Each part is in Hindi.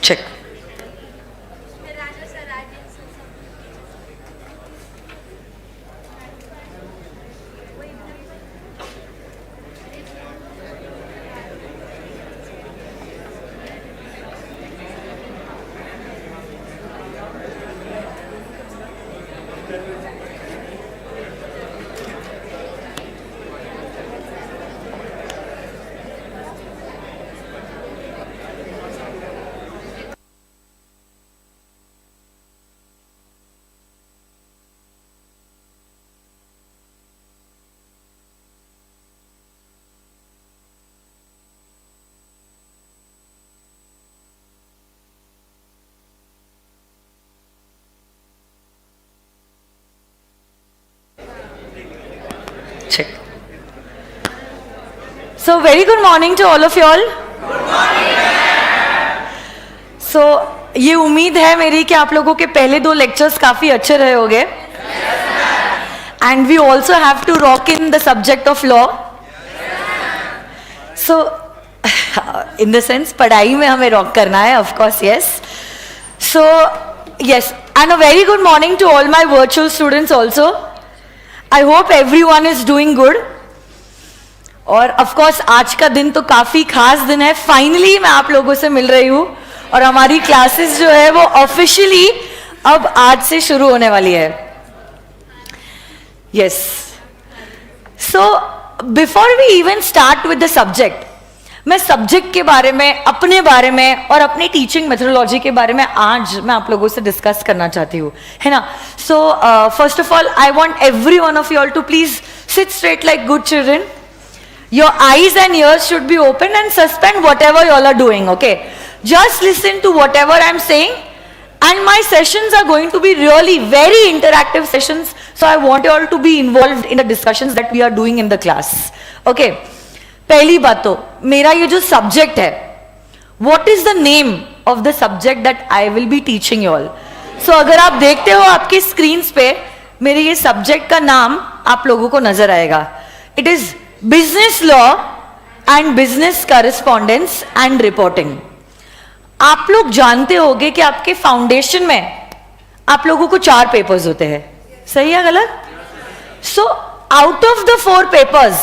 check. Check. So very good morning to all of you all. Good morning. So ये उम्मीद है मेरी कि आप लोगों के पहले 2 लेक्चर्स काफी अच्छे रहे होंगे. And we also have to rock in the subject of law. So in the sense पढ़ाई में हमें rock करना है, of course, yes. So yes, and a very good morning to all my virtual students also. I hope everyone is doing good. और of course आज का दिन तो काफी खास दिन है. Finally मैं आप लोगों से मिल रही हूँ और हमारी क्लासेस जो है वो ऑफिशियली अब आज से शुरू होने वाली है. Yes. So before we even start with the subject, मैं सब्जेक्ट के बारे में, अपने बारे में और अपनी टीचिंग मेथोडोलॉजी के बारे में आज मैं आप लोगों से डिस्कस करना चाहती हूँ, है ना. So first of all I want every one of you all to please sit straight like good children. Your eyes and ears should be open and suspend whatever you all are doing. Okay, just listen to whatever I am saying. And my sessions are going to be really very interactive sessions, so I want you all to be involved in the discussions that we are doing in the class. Okay. पहली बात तो मेरा ये जो सब्जेक्ट है, what is the name of the subject that I will be teaching you all? So अगर आप देखते हो आपकी स्क्रीन्स पे मेरे ये सब्जेक्ट का नाम आप लोगों को नजर आएगा. It is business law and business correspondence and reporting. आप लोग जानते होंगे कि आपके फाउंडेशन में आप लोगों को 4 पेपर्स होते हैं, सही है गलत? So out of the 4 papers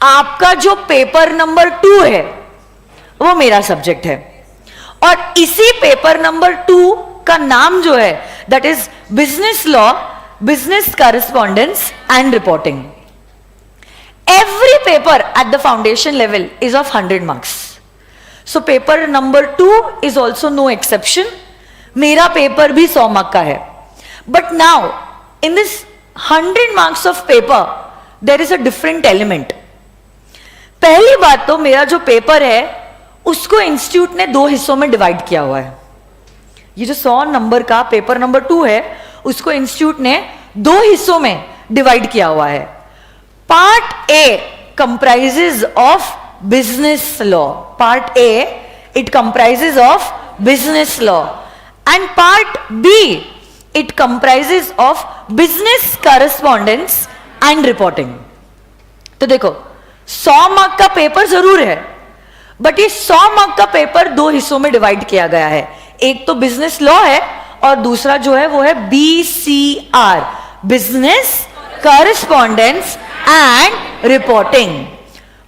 आपका जो पेपर नंबर 2 है वो मेरा सब्जेक्ट है. और इसी पेपर नंबर 2 का नाम जो है that is business law, business correspondence and reporting. Every paper at the foundation level is of 100 marks. So paper number 2 is also no exception. मेरा पेपर भी 100 मार्क का है. But now in this 100 marks of paper there is a different element. पहली बात तो मेरा जो पेपर है उसको इंस्टीट्यूट ने 2 हिस्सों में डिवाइड किया हुआ है. ये जो 100 नंबर का पेपर नंबर 2 है उसको इंस्टीट्यूट ने 2 हिस्सों में डिवाइड किया हुआ है. Part A comprises of business law. Part A, it comprises of business law, and part B, it comprises of business correspondence and reporting. तो देखो 100 मार्क का पेपर जरूर है, बट ये 100 मार्क का पेपर 2 हिस्सों में डिवाइड किया गया है. एक तो बिजनेस लॉ है और दूसरा जो है वो है BCR, business correspondence and reporting.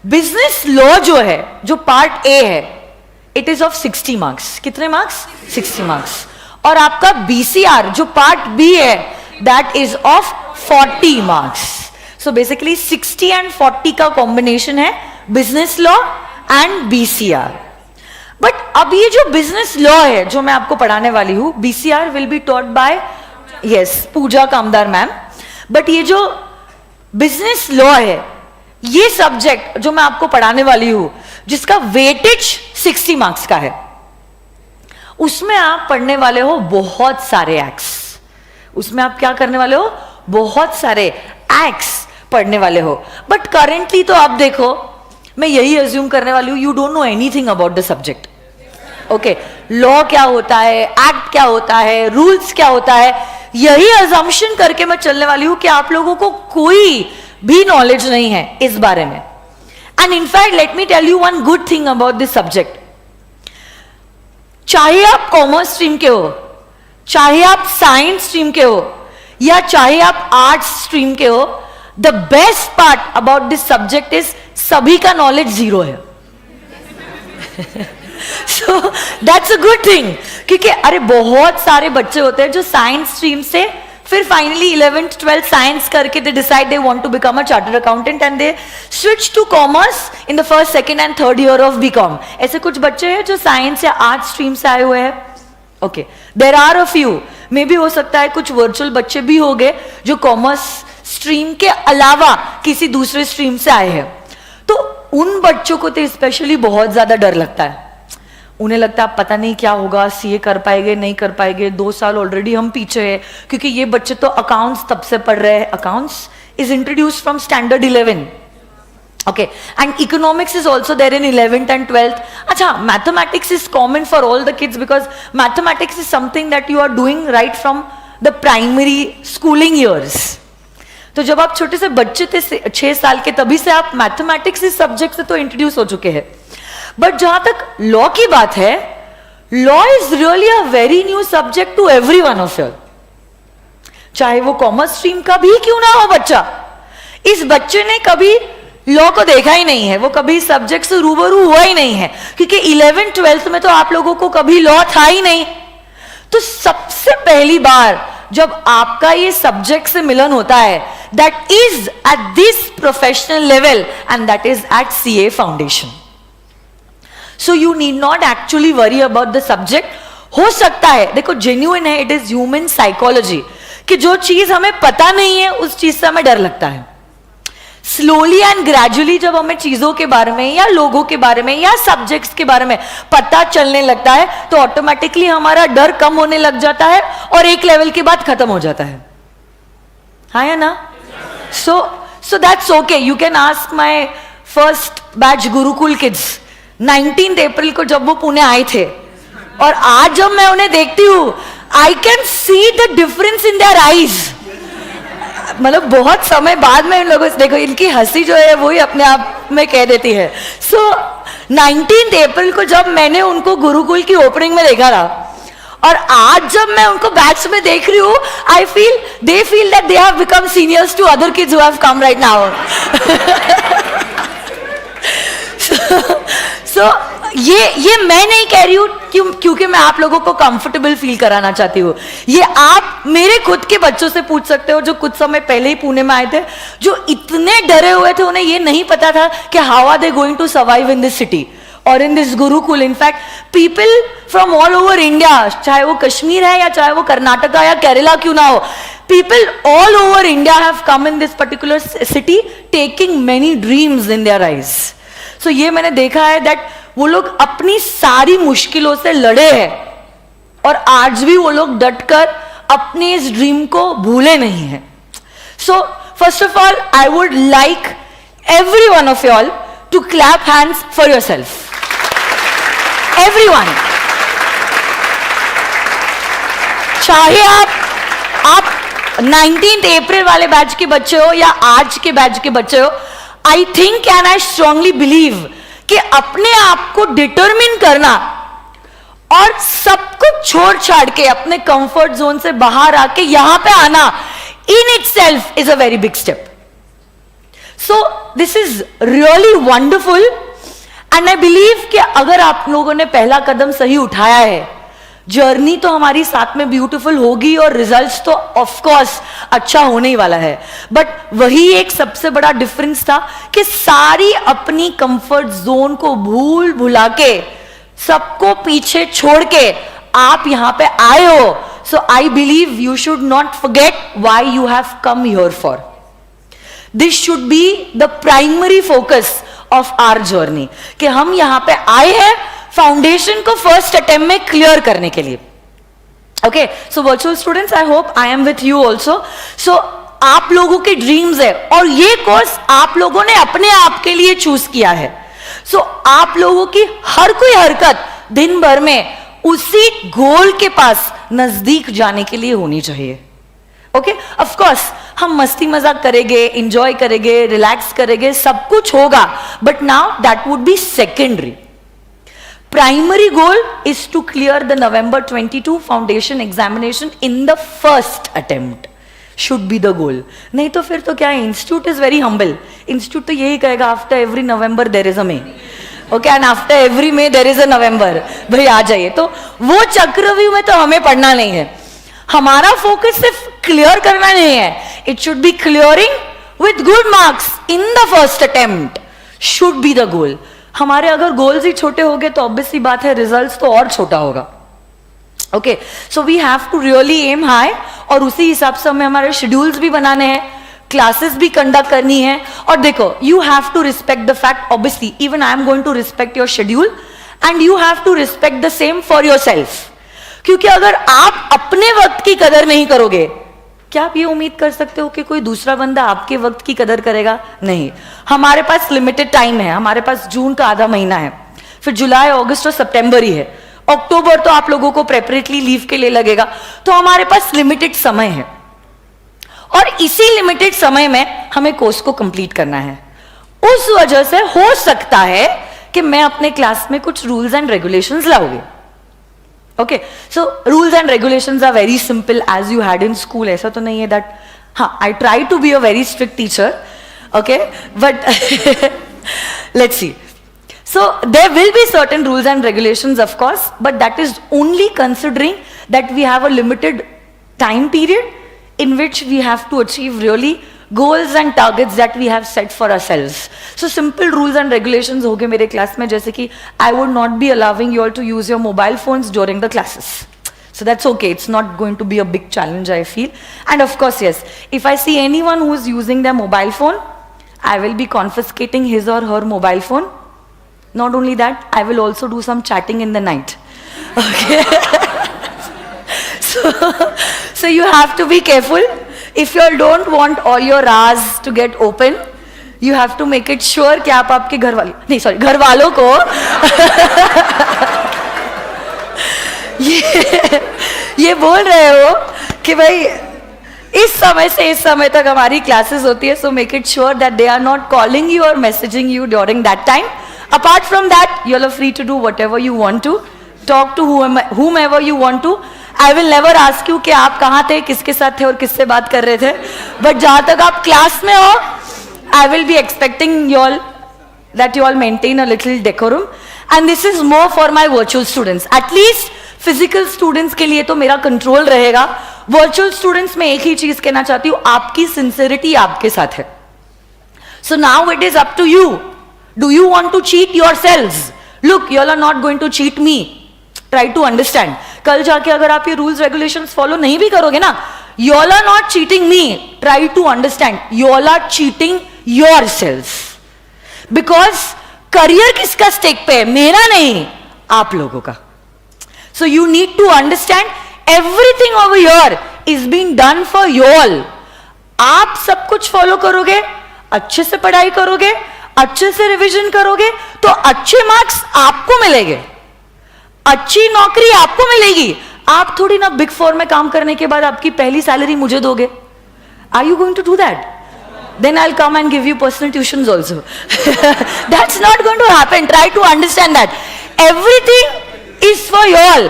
Business law जो है, जो पार्ट ए है, इट इज ऑफ 60 मार्क्स. कितने मार्क्स? 60 मार्क्स. और आपका बीसीआर जो पार्ट बी है that is of 40 marks. So basically 60 and 40 का कॉम्बिनेशन है business law and BCR. But अब ये जो बिजनेस लॉ है जो मैं आपको पढ़ाने वाली हूं, BCR will be taught by Pooja Kamdar ma'am. But ये जो बिजनेस लॉ है, ये सब्जेक्ट जो मैं आपको पढ़ाने वाली हूं जिसका वेटेज 60 मार्क्स का है, उसमें आप पढ़ने वाले हो बहुत सारे एक्ट्स. उसमें आप क्या करने वाले हो? बहुत सारे एक्ट्स पढ़ने वाले हो. बट करेंटली तो आप देखो, मैं यही अज्यूम करने वाली हूं you don't know anything about the subject. Okay, law क्या होता है, एक्ट क्या होता है, रूल्स क्या होता है, यही अजम्पशन करके मैं चलने वाली हूं कि आप लोगों को कोई भी नॉलेज नहीं है इस बारे में. And in fact let me tell you one good thing about this subject. चाहे आप कॉमर्स स्ट्रीम के हो, चाहे आप साइंस स्ट्रीम के हो, या चाहे आप आर्ट्स स्ट्रीम के हो, the best part about this subject is सभी का नॉलेज जीरो है. So that's a good thing, क्योंकि अरे बहुत सारे बच्चे होते हैं जो साइंस स्ट्रीम से फिर फाइनली 11th 12th साइंस करके they decide they want to become a chartered accountant and they switch to commerce in the first, second and third year of BCom. ऐसे कुछ बच्चे हैं जो साइंस या आर्ट्स स्ट्रीम से आए हुए हैं. Okay, there are a few, मे भी हो सकता है कुछ वर्चुअल बच्चे भी हो गए जो कॉमर्स स्ट्रीम के अलावा किसी दूसरे स्ट्रीम से आए हैं. तो उन बच्चों को तो स्पेशली बहुत ज्यादा डर लगता है. उन्हें लगता है पता नहीं क्या होगा, सीए कर पाएंगे नहीं कर पाएंगे, 2 साल ऑलरेडी हम पीछे हैं, क्योंकि ये बच्चे तो अकाउंट्स तब से पढ़ रहे हैं. Accounts is introduced from standard 11. Okay, and economics is also there in 11th and 12th. अच्छा, mathematics is common for all the kids because mathematics is something that you are doing right from the primary schooling years. तो जब आप छोटे से बच्चे थे 6 साल के, तभी से आप मैथमेटिक्स इस सब्जेक्ट से तो इंट्रोड्यूस हो चुके हैं. बट जहां तक लॉ की बात है, law is really a very new subject to every one of you. चाहे वो कॉमर्स स्ट्रीम का भी क्यों ना हो बच्चा, इस बच्चे ने कभी लॉ को देखा ही नहीं है, वो कभी सब्जेक्ट से रूबरू हुआ ही नहीं है, क्योंकि 11th 12th में तो आप लोगों को कभी लॉ था ही नहीं. तो सबसे पहली बार जब आपका ये सब्जेक्ट से मिलन होता है, that is at this professional level and that is at CA foundation. So you need not actually worry about the subject. हो सकता है, देखो जेन्युइन है, इट इज ह्यूमन साइकोलॉजी, कि जो चीज हमें पता नहीं है उस चीज से हमें डर लगता है. स्लोली एंड ग्रेजुअली जब हमें चीजों के बारे में या लोगों के बारे में या सब्जेक्ट्स के बारे में पता चलने लगता है, तो ऑटोमेटिकली हमारा डर कम होने लग जाता है और एक लेवल के बाद खत्म हो जाता है. हाँ या ना? So that's okay. You can ask my first batch Gurukul kids 19th अप्रैल को जब वो पुणे आए थे, और आज जब मैं उन्हें देखती हूं, I can see the difference in their eyes. मतलब बहुत समय बाद में इन लोगों से देखो, इनकी हंसी जो है वो ही अपने आप में कह देती है. सो 19th अप्रैल को जब मैंने उनको गुरुकुल की ओपनिंग में देखा था, और आज जब मैं उनको बैच में देख रही हूँ, I feel they feel that they have become seniors to other kids who have come right now. So ये मैं नहीं कह रही हूं क्योंकि मैं आप लोगों को कंफर्टेबल फील कराना चाहती हूँ. ये आप मेरे खुद के बच्चों से पूछ सकते हो जो कुछ समय पहले ही पुणे में आए थे, जो इतने डरे हुए थे, उन्हें ये नहीं पता था कि how are they going to survive in this city और in this gurukul. In fact people from all over India, चाहे वो कश्मीर है या चाहे वो कर्नाटका या केरला क्यों ना हो, people all over India have come in this particular city taking many dreams in their eyes. So ये मैंने देखा है दैट वो लोग अपनी सारी मुश्किलों से लड़े हैं, और आज भी वो लोग डटकर अपने इस ड्रीम को भूले नहीं हैं. So first of all I would like every one of you all to clap hands for yourself. Everyone, चाहे आप 19th अप्रैल वाले बैच के बच्चे हो या आज के बैच के बच्चे हो, I think and I strongly believe कि अपने आप को डिटरमिन करना और सब कुछ छोड़ छाड़ के अपने कंफर्ट जोन से बाहर आके यहां पे आना, in itself is a very big step. So this is really wonderful and I believe कि अगर आप लोगों ने पहला कदम सही उठाया है, जर्नी तो हमारी साथ में ब्यूटीफुल होगी और रिजल्ट्स तो ऑफ कोर्स अच्छा होने ही वाला है. बट वही एक सबसे बड़ा डिफरेंस था कि सारी अपनी कंफर्ट जोन को भुला के, सबको पीछे छोड़ के आप यहां पे आए हो. So I believe you should not forget why you have come here for. This should be the primary focus of our journey, कि हम यहां पे आए हैं फाउंडेशन को फर्स्ट अटेम्प्ट में क्लियर करने के लिए. Okay, so virtual students, I hope I am with you also. So आप लोगों के ड्रीम्स है और ये कोर्स आप लोगों ने अपने आप के लिए चूज किया है. सो आप लोगों की हर कोई हरकत दिन भर में उसी गोल के पास नजदीक जाने के लिए होनी चाहिए. ओके, ऑफ कोर्स हम मस्ती मजाक करेंगे, इंजॉय करेंगे, रिलैक्स करेंगे, सब कुछ होगा, but now that would be secondary. Primary goal is to clear the November 22 foundation examination in the first attempt. Should be the goal. नहीं तो फिर तो क्या है, institute is very humble. Institute तो यही कहेगा after every November there is a May. Okay, and after every May there is a November. भाई आ जाइए. तो वो चक्रव्यूह में तो हमें पढ़ना नहीं है. हमारा फोकस सिर्फ क्लियर करना नहीं है. It should be clearing with good marks in the first attempt. Should be the goal. हमारे अगर गोल्स ही छोटे हो गए तो ऑब्वियसली बात है रिजल्ट्स तो और छोटा होगा. Okay, so we have to really aim high, और उसी हिसाब से हमें हमारे शेड्यूल्स भी बनाने हैं, क्लासेस भी कंडक्ट करनी है. और देखो, you have to respect the fact, obviously even I am going to respect your schedule and you have to respect the same for yourself. क्योंकि अगर आप अपने वक्त की कदर नहीं करोगे, क्या आप ये उम्मीद कर सकते हो कि कोई दूसरा बंदा आपके वक्त की कदर करेगा? नहीं. हमारे पास लिमिटेड टाइम है. हमारे पास जून का आधा महीना है, फिर जुलाई, अगस्त और सितंबर ही है. अक्टूबर तो आप लोगों को प्रेपरेटरी लीव के लिए लगेगा. तो हमारे पास लिमिटेड समय है, और इसी लिमिटेड समय में हमें कोर्स को कंप्लीट करना है. उस वजह से हो सकता है कि मैं अपने क्लास में कुछ रूल्स एंड रेगुलेशंस लाऊंगी. Okay, so rules and regulations are very simple as you had in school. ऐसा तो नहीं है that, हाँ, I try to be a very strict teacher, okay, but let's see. So there will be certain rules and regulations, of course, but that is only considering that we have a limited time period in which we have to achieve really goals and targets that we have set for ourselves. So simple rules and regulations होंगे मेरे क्लास में, जैसे कि I would not be allowing you all to use your mobile phones during the classes. So that's okay. It's not going to be a big challenge, I feel. And of course, yes, if I see anyone who is using their mobile phone, I will be confiscating his or her mobile phone. Not only that, I will also do some chatting in the night. Okay. So you have to be careful. If you all don't want all your Ras to get open, you have to make it sure कि आप आपके घर वालों को ये बोल रहे हो कि भाई इस समय से इस समय तक हमारी क्लासेस होती है, so make it sure that they are not calling you or messaging you during that time. Apart from that, you all are free to do whatever you want to, talk to whomever you want to. I will never ask you कि आप कहाँ थे, किसके साथ थे और किससे बात कर रहे थे. But जहाँ तक आप क्लास में हो, I will be expecting you all that you all maintain a little decorum. And this is more for my virtual students. At least physical students के लिए तो मेरा control रहेगा. Virtual students में एक ही चीज कहना चाहती हूँ, आपकी sincerity आपके साथ है. So now it is up to you. Do you want to cheat yourselves? Look, you all are not going to cheat me. Try to understand. कल जाके अगर आप ये रूल्स रेगुलेशंस फॉलो नहीं भी करोगे ना, you all are not cheating me. Try to understand. You all are cheating yourselves. Because career किसका स्टेक पे है? मेरा नहीं, आप लोगों का. So you need to understand everything over here is being done for you all. आप सब कुछ फॉलो करोगे, अच्छे से पढ़ाई करोगे, अच्छे से रिवीजन करोगे, तो अच्छे मार्क्स आपको मिलेंगे, अच्छी नौकरी आपको मिलेगी. आप थोड़ी ना बिग फोर में काम करने के बाद आपकी पहली सैलरी मुझे दोगे. Are you going to do that? Then I'll come and give you personal tuitions also. That's not going to happen. Try to understand that. Everything is for you all.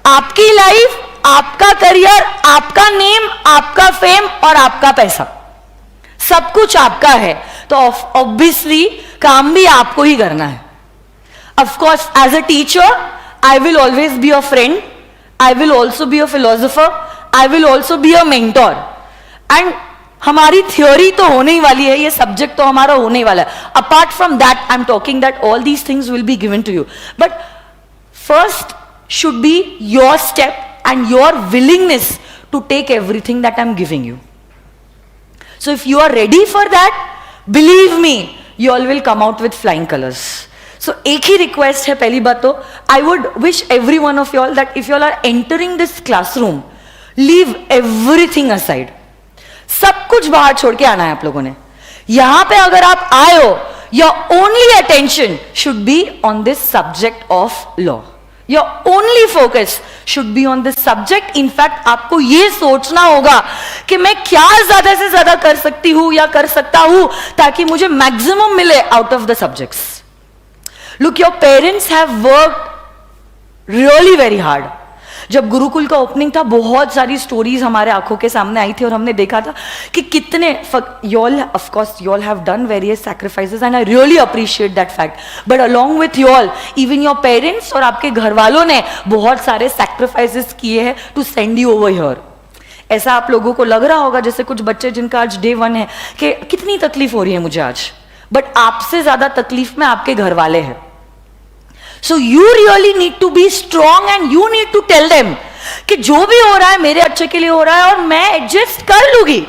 आपकी लाइफ, आपका करियर, आपका नेम, आपका फेम और आपका पैसा, सब कुछ आपका है. तो ऑब्वियसली काम भी आपको ही करना है. Of course, as a teacher, I will always be a friend. I will also be a philosopher. I will also be a mentor. And हमारी थियोरी तो होने ही वाली है, ये सब्जेक्ट तो हमारा होने ही वाला है. Apart from that, I am talking that all these things will be given to you. But first should be your step and your willingness to take everything that I am giving you. So if you are ready for that, believe me, you all will come out with flying colours. So एक ही रिक्वेस्ट है. पहली बात तो I would wish every one of you all that if you all are entering this classroom, leave everything aside. सब कुछ बाहर छोड़ के आना है आप लोगों ने. यहां पे अगर आप आए हो, your only attention should be on this subject of law. Your only focus should be on this subject. In fact आपको ये सोचना होगा कि मैं क्या ज्यादा से ज्यादा कर सकती हूं या कर सकता हूं ताकि मुझे मैक्सिमम मिले out of the subjects. Look, your parents have worked really very hard. जब गुरुकुल का ओपनिंग था, बहुत सारी स्टोरीज हमारे आंखों के सामने आई थी और हमने देखा था कि कितने y'all, of course y'all have done various sacrifices and I really appreciate that fact, but along with y'all even your parents और आपके घर वालों ने बहुत सारे sacrifices किए हैं to send you over here। ऐसा आप लोगों को लग रहा होगा जैसे कुछ बच्चे जिनका आज डे 1 है कि कितनी तकलीफ हो रही है मुझे आज, बट आपसे ज्यादा तकलीफ में आपके घर वाले हैं। So you really need to be strong and you need to tell them कि जो भी हो रहा है मेरे अच्छे के लिए हो रहा है और मैं एडजस्ट कर लूंगी,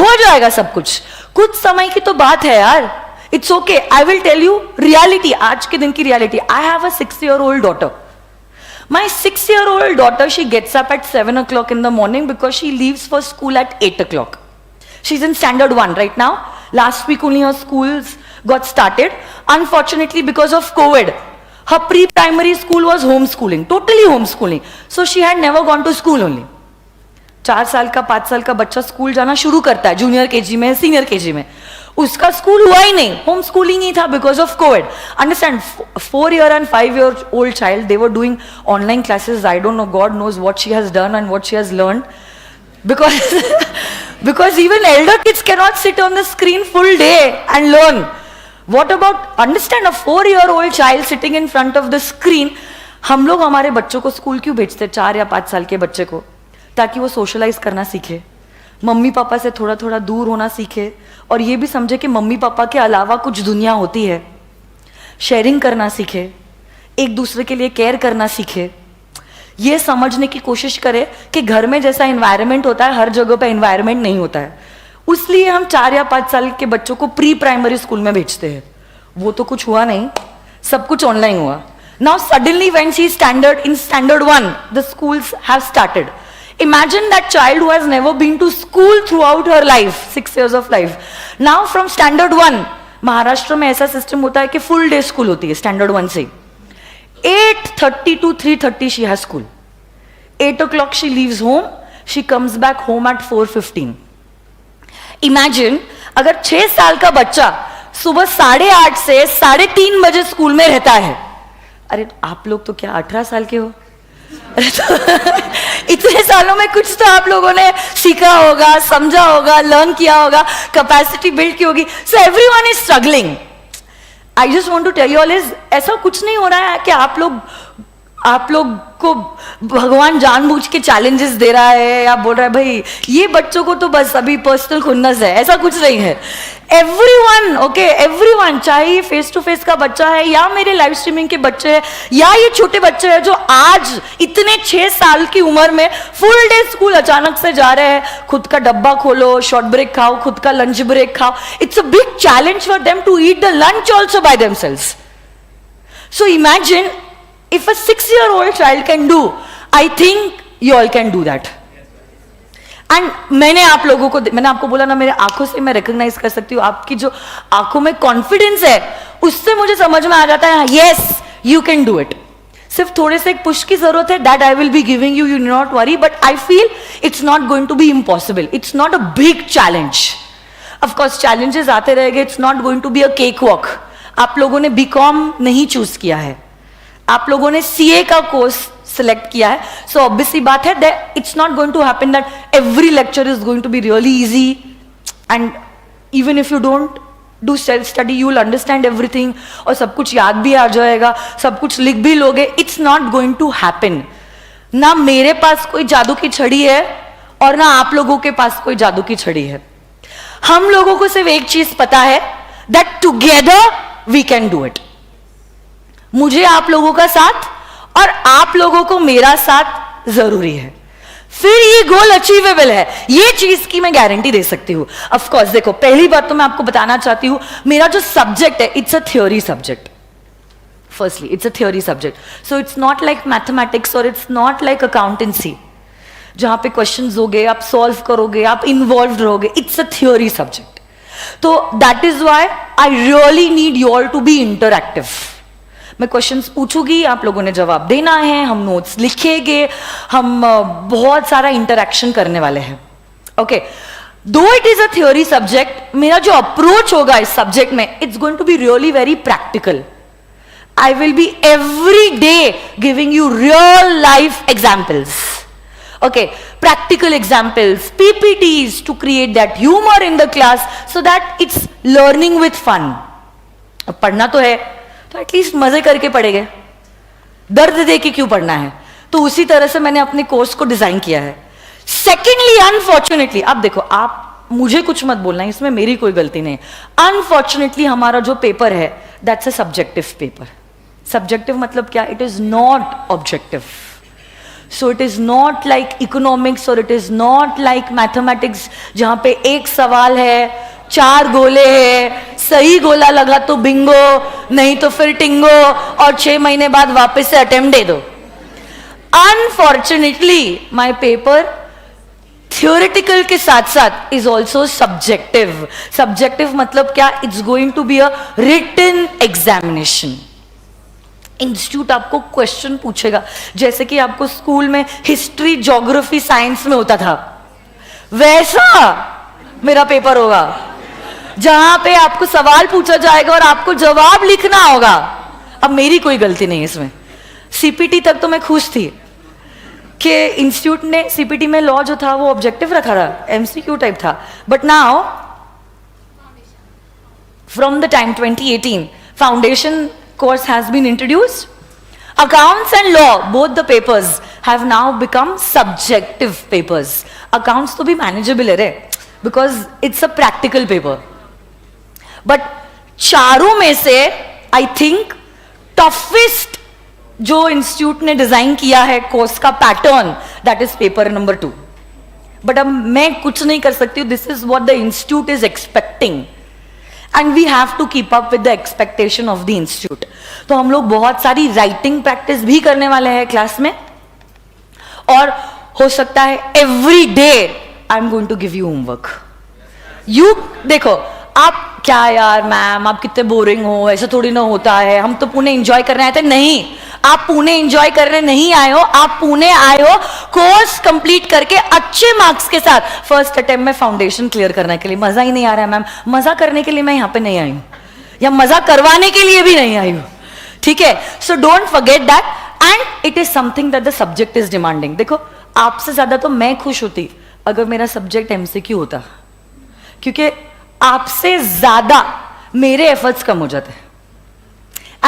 हो जाएगा सब कुछ, कुछ समय की तो बात है यार। It's okay, I will tell you reality, आज के दिन की reality. I have a 6-year-old daughter. My 6-year-old daughter, she gets up at 7 o'clock in the morning because she leaves for school at 8 o'clock. She's in standard 1 right now. Last week only her schools got started. Unfortunately, because of COVID, her pre-primary school was homeschooling, totally homeschooling. So she had never gone to school only. 4 साल का 5 साल का बच्चा स्कूल जाना शुरू करता है, जूनियर केजी में, सीनियर केजी में। उसका स्कूल हुआ ही नहीं, होम स्कूलिंग ही था because of Covid. Understand, 4-year and 5-year-old child, they were doing online classes. I don't know, God knows what she has done and what she has learned. Because even elder kids cannot sit on the screen full day and learn. What about, understand, a 4-year-old child sitting in front of the screen? हम लोग हमारे बच्चों को स्कूल क्यों भेजते, 4 या 5 साल के बच्चे को? ताकि वो सोशलाइज करना सीखे, मम्मी पापा से थोड़ा थोड़ा दूर होना सीखे और ये भी समझे कि मम्मी पापा के अलावा कुछ दुनिया होती है। शेयरिंग करना सीखे, एक दूसरे के लिए केयर करना सीखे, ये समझने की कोशिश करे कि घर में जैसा एनवायरनमेंट होता है हर जगह पे एनवायरनमेंट नहीं होता है। उसलिए हम 4 या 5 साल के बच्चों को प्री प्राइमरी स्कूल में भेजते हैं। वो तो कुछ हुआ नहीं, सब कुछ ऑनलाइन हुआ। Now suddenly when she in standard 1, the schools have started. Imagine that child who has never been to school throughout her life, 6 years of life. Now from standard 1, Maharashtra में ऐसा सिस्टम होता है कि फुल डे स्कूल होती है standard 1 से। 8:30 to 3:30 she has school. 8 o'clock she leaves home, she comes back home at 4:15. Imagine अगर 6 साल का बच्चा सुबह 8:30 से 3:30 बजे स्कूल में रहता है। अरे आप लोग तो क्या 18 साल के हो? इतने सालों में कुछ तो आप लोगों ने सीखा होगा, समझा होगा, लर्न किया होगा, कैपेसिटी बिल्ड की होगी। So everyone is struggling. I just want to tell you all is, ऐसा कुछ नहीं हो रहा है कि आप लोग को भगवान जानबूझ के चैलेंजेस दे रहा है या बोल रहा है भाई ये बच्चों को तो बस अभी पर्सनल खुन्नस है, ऐसा कुछ नहीं है। एवरीवन, ओके, एवरीवन, चाहे ये फेस टू फेस का बच्चा है या मेरे लाइव स्ट्रीमिंग के बच्चे हैं या ये छोटे बच्चे हैं जो आज इतने 6 साल की उम्र में फुल डे स्कूल अचानक से जा रहे हैं। खुद का डब्बा खोलो, शॉर्ट ब्रेक खाओ, खुद का लंच ब्रेक खाओ। It's a big challenge for them to eat the lunch also by themselves. So imagine if a 6-year-old child can do, I think you all can do that. And मैंने आपको बोला ना, मेरे आंखों से मैं रिकॉग्नाइज कर सकती हूँ आपकी जो आंखों में कॉन्फिडेंस है, उससे मुझे समझ में आ जाता है yes you can do it. सिर्फ थोड़े से एक पुश की जरूरत है, that I will be giving you, you do not worry, but I feel it's not going to be impossible. It's not a big challenge. Of course challenges आते रहेंगे, it's not going to be a cakewalk. आप लोगों ने BCom नहीं चूज किया है, आप लोगों ने सीए का कोर्स सिलेक्ट किया है। सो ऑब्वियसली बात है that it's not going to happen that every lecture is going to be really easy and even if you don't do self study you will understand everything और सब कुछ याद भी आ जाएगा, सब कुछ लिख भी लोगे। It's not going to happen. ना मेरे पास कोई जादू की छड़ी है और ना आप लोगों के पास कोई जादू की छड़ी है। हम लोगों को सिर्फ एक चीज पता है that together we can do it. मुझे आप लोगों का साथ और आप लोगों को मेरा साथ जरूरी है, फिर ये गोल अचीवेबल है। ये चीज की मैं गारंटी दे सकती हूं। ऑफ कोर्स देखो, पहली बात तो मैं आपको बताना चाहती हूं, मेरा जो सब्जेक्ट है it's a theory subject. Firstly it's a theory subject, so it's not like mathematics और इट्स नॉट लाइक अकाउंटेंसी जहां पे क्वेश्चंस होगे, आप सॉल्व करोगे, आप इन्वॉल्व रहोगे। It's a theory subject. तो that is why I really need you all to be interactive. मैं क्वेश्चंस पूछूंगी, आप लोगों ने जवाब देना है, हम नोट्स लिखेंगे, हम बहुत सारा इंटरैक्शन करने वाले हैं। ओके, दो it is a theory subject, मेरा जो अप्रोच होगा इस सब्जेक्ट में it's going to be really very practical. I will be every day giving you real life examples. Okay, practical examples, PPTs to create that humor in the class so that it's learning with fun. अब पढ़ना तो है तो एटलीस्ट मजे करके पढ़ेंगे, दर्द दे के क्यों पढ़ना है? तो उसी तरह से मैंने अपने कोर्स को डिजाइन किया है. सेकेंडली, अनफॉर्चुनेटली, आप देखो, आप मुझे कुछ मत बोलना, इसमें मेरी कोई गलती नहीं. अनफॉर्चुनेटली हमारा जो पेपर है that's a subjective paper. Subjective मतलब क्या? It is not objective. So it is not like economics और it is not like mathematics जहां पे एक सवाल है, 4 गोले हैं, सही गोला लगा तो बिंगो, नहीं तो फिर टिंगो, और 6 महीने बाद वापस से अटेम्प्ट दे दो. अनफॉर्चुनेटली माई पेपर थियोरिटिकल के साथ साथ इज ऑल्सो सब्जेक्टिव. सब्जेक्टिव मतलब क्या? It's going to be a written examination. Institute आपको क्वेश्चन पूछेगा, जैसे कि आपको स्कूल में हिस्ट्री, ज्योग्राफी, साइंस में होता था, वैसा मेरा पेपर होगा, जहां पे आपको सवाल पूछा जाएगा और आपको जवाब लिखना होगा. अब मेरी कोई गलती नहीं इसमें. सीपीटी तक तो मैं खुश थी कि इंस्टीट्यूट ने सीपीटी में लॉ जो था वो ऑब्जेक्टिव रखा था, एमसीक्यू टाइप था. But now from the time 2018 foundation course has been introduced. Accounts and law, both the papers have now become subjective papers. Accounts to be manageable है रे, because it's a practical paper. But चारों में से I think toughest जो इंस्टीट्यूट ने डिजाइन किया है कोर्स का pattern, that is paper number 2. But अब मैं कुछ नहीं कर सकती हूँ. This is what the institute is expecting. And we have to keep up with the expectation of the institute. तो हम लोग बहुत सारी राइटिंग प्रैक्टिस भी करने वाले हैं क्लास में, और हो सकता है every day I am going to give you homework. You देखो, आप क्या यार मैम आप कितने बोरिंग हो, ऐसा थोड़ी ना होता है, हम तो पुणे एंजॉय करने आए थे. नहीं, आप पुणे एंजॉय करने नहीं आए हो, आप पुणे आए हो कोर्स कंप्लीट करके अच्छे मार्क्स के साथ फर्स्ट अटेम्प्ट में फाउंडेशन क्लियर करने के लिए. मजा ही नहीं आ रहा है मैम, मजा करने के लिए मैं यहाँ पे नहीं आई हूँ, या मजा करवाने के लिए भी नहीं आई हूँ. ठीक है, so don't forget that, and it is something that the subject is demanding. देखो, आपसे ज्यादा तो मैं खुश होती अगर मेरा सब्जेक्ट एमसीक्यू होता, क्योंकि आपसे ज्यादा मेरे एफर्ट्स कम हो जाते हैं.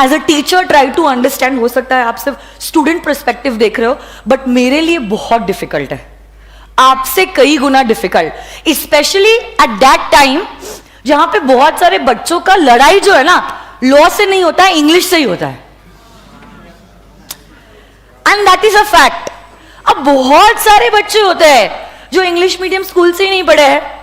As a teacher try to understand. हो सकता है आप सिर्फ स्टूडेंट पर्सपेक्टिव देख रहे हो, बट मेरे लिए बहुत डिफिकल्ट है, आपसे कई गुना difficult, specially at that time जहां पे बहुत सारे बच्चों का लड़ाई जो है ना, लॉ से नहीं होता है, इंग्लिश से ही होता है. And that is a fact. अब बहुत सारे बच्चे होते हैं जो इंग्लिश मीडियम स्कूल से ही नहीं पढ़े हैं,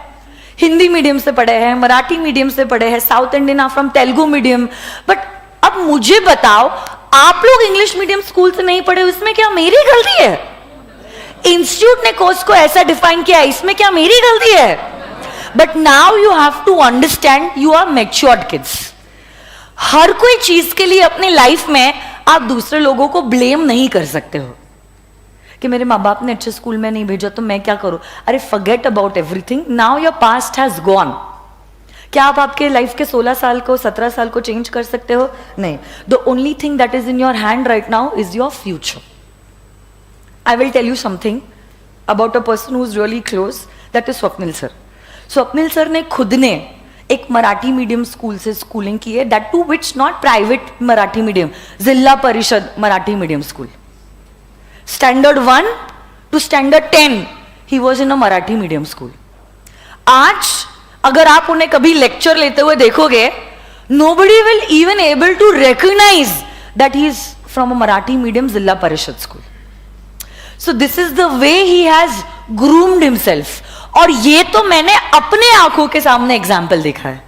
हिंदी मीडियम से पढ़े हैं, मराठी मीडियम से पढ़े हैं, South Indian are from Telugu medium. But अब मुझे बताओ, आप लोग इंग्लिश मीडियम स्कूल से नहीं पढ़े, इसमें क्या मेरी गलती है? इंस्टीट्यूट ने कोर्स को ऐसा डिफाइन किया, इसमें क्या मेरी गलती है? But now you have to understand, you are matured kids. हर कोई चीज के लिए अपनी लाइफ में आप दूसरे लोगों को ब्लेम नहीं कर सकते हो कि मेरे माँ बाप ने अच्छे स्कूल में नहीं भेजा तो मैं क्या करूं. अरे forget about everything, now your past has gone. क्या आप आपके लाइफ के 16 साल को 17 साल को चेंज कर सकते हो? नहीं. The only thing that is in your hand right now is your future. I will tell you something about a person who is really close, that is Swapnil sir. Swapnil sir ने खुद ने एक मराठी मीडियम स्कूल से स्कूलिंग की है, that too which not private Marathi medium, Zilla Parishad Marathi medium school. Standard 1 to standard 10 he was in a Marathi medium school. आज अगर आप उन्हें कभी लेक्चर लेते हुए देखोगे, nobody will even able to recognize that he is from a Marathi medium Zilla Parishad school. So this is the way he has groomed himself. और ये तो मैंने अपने आंखों के सामने एग्जाम्पल देखा है.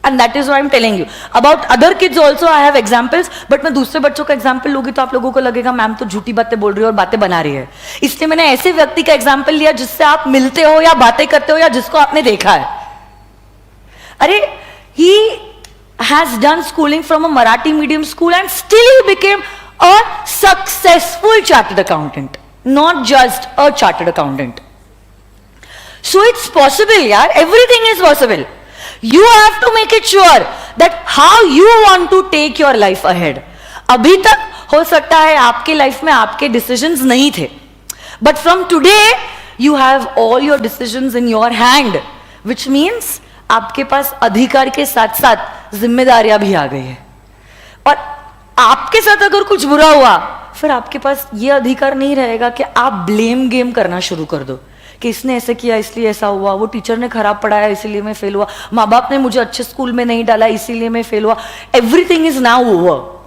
And that is why I'm telling you. About other kids also I have examples, but मैं दूसरे बच्चों का एग्जाम्पल लूंगी तो आप लोगों को लगेगा मैम तो झूठी बातें बोल रही है और बातें बना रही है. इसलिए मैंने ऐसे व्यक्ति का एग्जाम्पल लिया जिससे आप मिलते हो या बातें करते हो या जिसको आपने देखा है. अरे he has done schooling from a Marathi medium school and still he became a successful chartered accountant, not just a chartered accountant. So it's possible, yaar. Everything is possible. You have to make it sure that how you want to take your life ahead. अभी तक हो सकता है आपके लाइफ में आपके डिसीजंस नहीं थे, but from today you have all your decisions in your hand, which means आपके पास अधिकार के साथ साथ जिम्मेदारियां भी आ गई है। और आपके साथ अगर कुछ बुरा हुआ, फिर आपके पास ये अधिकार नहीं रहेगा कि आप ब्लेम गेम करना शुरू कर दो कि इसने ऐसे किया इसलिए ऐसा हुआ, वो टीचर ने खराब पढ़ाया इसीलिए मैं फेल हुआ, माँ बाप ने मुझे अच्छे स्कूल में नहीं डाला इसीलिए मैं फेल हुआ। Everything is now over.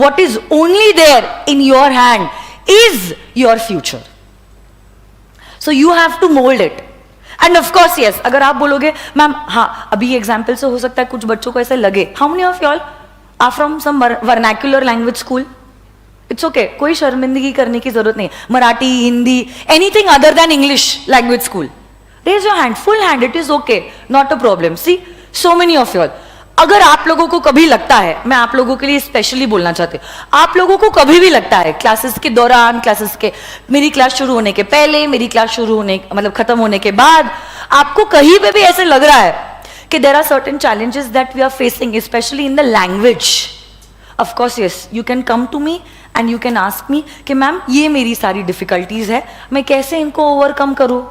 What is only there in your hand is your future. So you have to mold it. And of course, yes, अगर आप बोलोगे मैम हाँ अभी एग्जाम्पल से हो सकता है कुछ बच्चों को ऐसे लगे, how many of y'all are from some vernacular language school? It's okay, कोई शर्मिंदगी करने की जरूरत नहीं, Marathi, Hindi, anything other than English language school. Raise your hand, full hand, it is okay, not a problem. See, so many of y'all. अगर आप लोगों को कभी लगता है, मैं आप लोगों के लिए स्पेशली बोलना चाहती हूँ, आप लोगों को कभी भी लगता है क्लासेस के दौरान, क्लासेस के, मेरी क्लास शुरू होने के पहले, मेरी क्लास शुरू होने मतलब खत्म होने के बाद, आपको कहीं पे भी ऐसे लग रहा है कि there are certain challenges that we are facing specially in the language, of course yes you can come to me and you can ask me कि मैम ये मेरी सारी डिफिकल्टीज है, मैं कैसे इनको ओवरकम करूँ।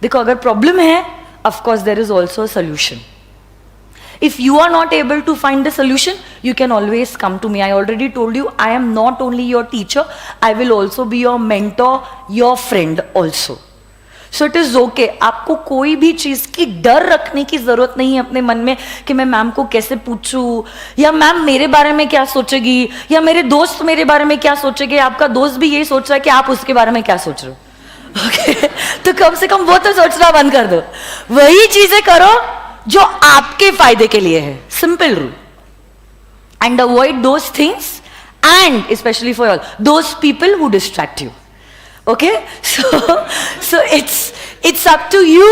देखो अगर प्रॉब्लम है, of course there is also a solution. If you are not able to find the solution, you can always come to me. I already told you, I am not only your teacher, I will also be your mentor, your friend also. So it is okay. आपको कोई भी चीज की डर रखने की जरूरत नहीं है अपने मन में कि मैं मैम को कैसे पूछूं, या मैम मेरे बारे में क्या सोचेगी, या मेरे दोस्त मेरे बारे में क्या सोचेंगे। आपका दोस्त भी यही सोच रहा है कि आप उसके बारे में क्या सोच रहे हो। Okay? तो कम से कम वो तो सोचना बंद कर दो, वही चीजें करो जो आपके फायदे के लिए है। Simple rule. And avoid those things and specially for all those people who distract you. Okay, so it's up to you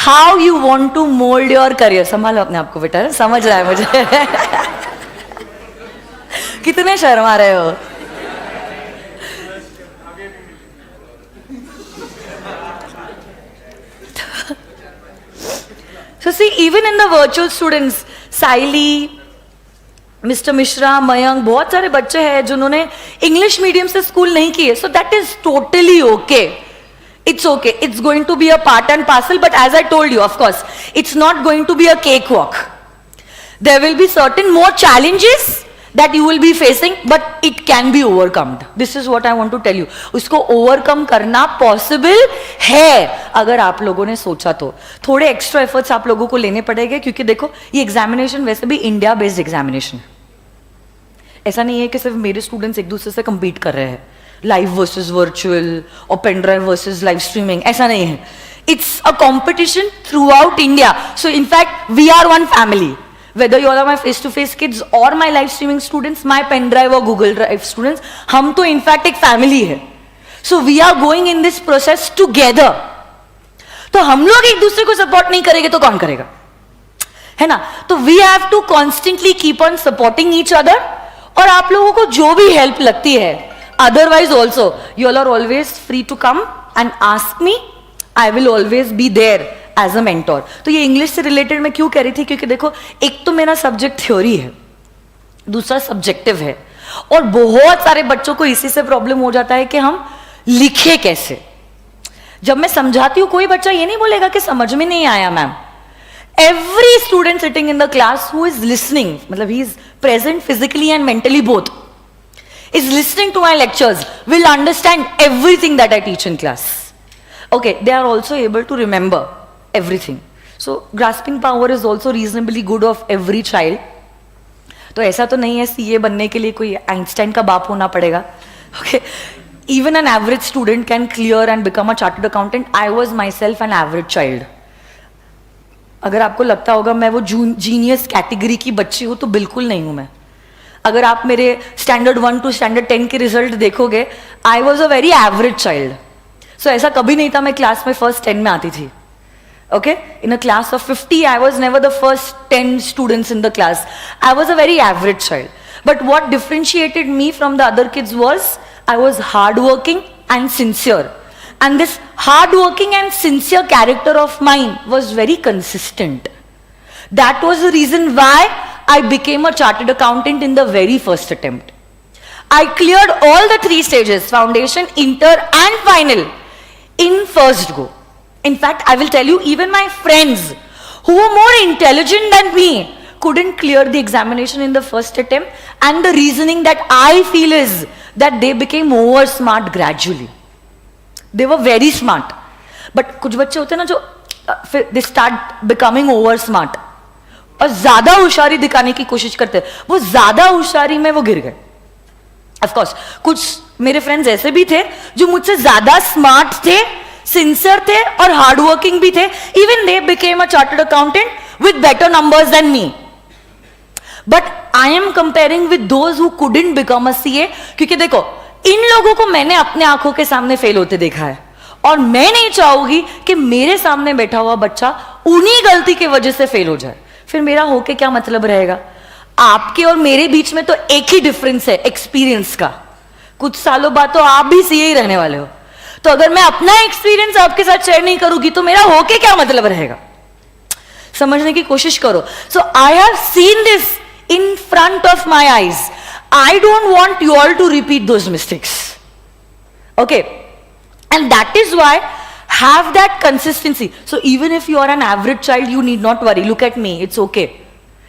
how you want to mould your career. संभालो अपने आपको बेटा, समझ रहा है मुझे। कितने शर्मा रहे हो। So see, even in the virtual students, Saili, mister Mishra, Mayank, बहुत सारे बच्चे हैं जिन्होंने इंग्लिश मीडियम से स्कूल नहीं किए. So that is totally okay. It's okay. It's going to be a part and parcel, but as I told you, of course, it's not going to be a cakewalk. There will be certain more challenges that you will be facing, but it can be overcome. This is what I want to tell you. उसको overcome करना possible है अगर आप लोगों ने सोचा तो. थोड़े extra efforts आप लोगों को लेने पड़ेंगे क्योंकि देखो ये examination वैसे भी India based examination है. ऐसा नहीं है कि सिर्फ मेरे स्टूडेंट्स एक दूसरे से compete कर रहे हैं. लाइव वर्सेस वर्चुअल और pen drive versus live streaming, ऐसा नहीं है. It's a competition throughout India. So in fact we are one family. Whether you all are my face-to-face kids or my live streaming students, my pen drive or Google Drive students, हम तो इनफैक्ट एक फैमिली है. So we are going in this process together. तो हम लोग एक दूसरे को सपोर्ट नहीं करेंगे तो कौन करेगा, है ना? तो we have to constantly keep on supporting each other. और आप लोगों को जो भी हेल्प लगती है, otherwise also you all are always free to come and ask me. I will always be there as a mentor. तो ये इंग्लिश से रिलेटेड मैं क्यों कह रही थी, क्योंकि देखो एक तो मेरा सब्जेक्ट थ्योरी है, दूसरा सब्जेक्टिव है, और बहुत सारे बच्चों को इसी से प्रॉब्लम हो जाता है कि हम लिखे कैसे. जब मैं समझाती हूँ कोई बच्चा ये नहीं बोलेगा कि समझ में नहीं आया ma'am. Every student sitting in the class who is listening, मतलब he is present physically and mentally both, is listening to my lectures will understand everything that I teach in class. Okay, they are also able to remember everything. So grasping power is also reasonably good of every child. तो ऐसा तो नहीं है सीए बनने के लिए कोई आइंस्टाइन का बाप होना पड़ेगा. Okay, even an average student can clear and become a chartered accountant. I was myself an average child. अगर आपको लगता होगा मैं वो जीनियस कैटेगरी की बच्ची हूँ, तो बिल्कुल नहीं हूँ मैं. अगर आप मेरे स्टैंडर्ड 1 to स्टैंडर्ड 10 के रिजल्ट देखोगे, I was a very average child. So ऐसा कभी नहीं था मैं क्लास में फर्स्ट 10 में आती थी. Okay, in a class of 50 I was never the first 10 students in the class. I was a very average child. But what differentiated me from the other kids was I was hard working and sincere. And this hard working and sincere character of mind was very consistent. That was the reason why I became a chartered accountant in the very first attempt. I cleared all the 3 stages, foundation, inter and final, in first go. In fact, I will tell you, even my friends who were more intelligent than me couldn't clear the examination in the first attempt, and the reasoning that I feel is that they became over smart gradually. They were very smart, but कुछ बच्चे होते हैं ना जो they start becoming over smart और ज्यादा होशियारी दिखाने की कोशिश करते हैं, वो ज्यादा होशियारी में वो गिर गए. Of course, कुछ मेरे फ्रेंड्स ऐसे भी थे जो मुझसे ज्यादा स्मार्ट थे, सिंसियर थे और हार्ड वर्किंग भी थे. Even they became a chartered accountant with better numbers than me. But I am comparing with those who couldn't become a CA, क्योंकि देखो इन लोगों को मैंने अपने आंखों के सामने फेल होते देखा है, और मैं नहीं चाहूंगी कि मेरे सामने बैठा हुआ बच्चा उन्हीं गलती की वजह से फेल हो जाए. फिर मेरा होके क्या मतलब रहेगा? आपके और मेरे बीच में तो एक ही डिफरेंस है, एक्सपीरियंस का. कुछ सालों बाद तो आप भी सीए ही रहने वाले हो, तो अगर मैं अपना एक्सपीरियंस आपके साथ शेयर नहीं करूंगी तो मेरा होके क्या मतलब रहेगा? समझने की कोशिश करो. So I have seen this in front of my eyes. I don't want you all to repeat those mistakes. Okay? And that is why have that consistency. So even if you are an average child, you need not worry. Look at me. It's okay.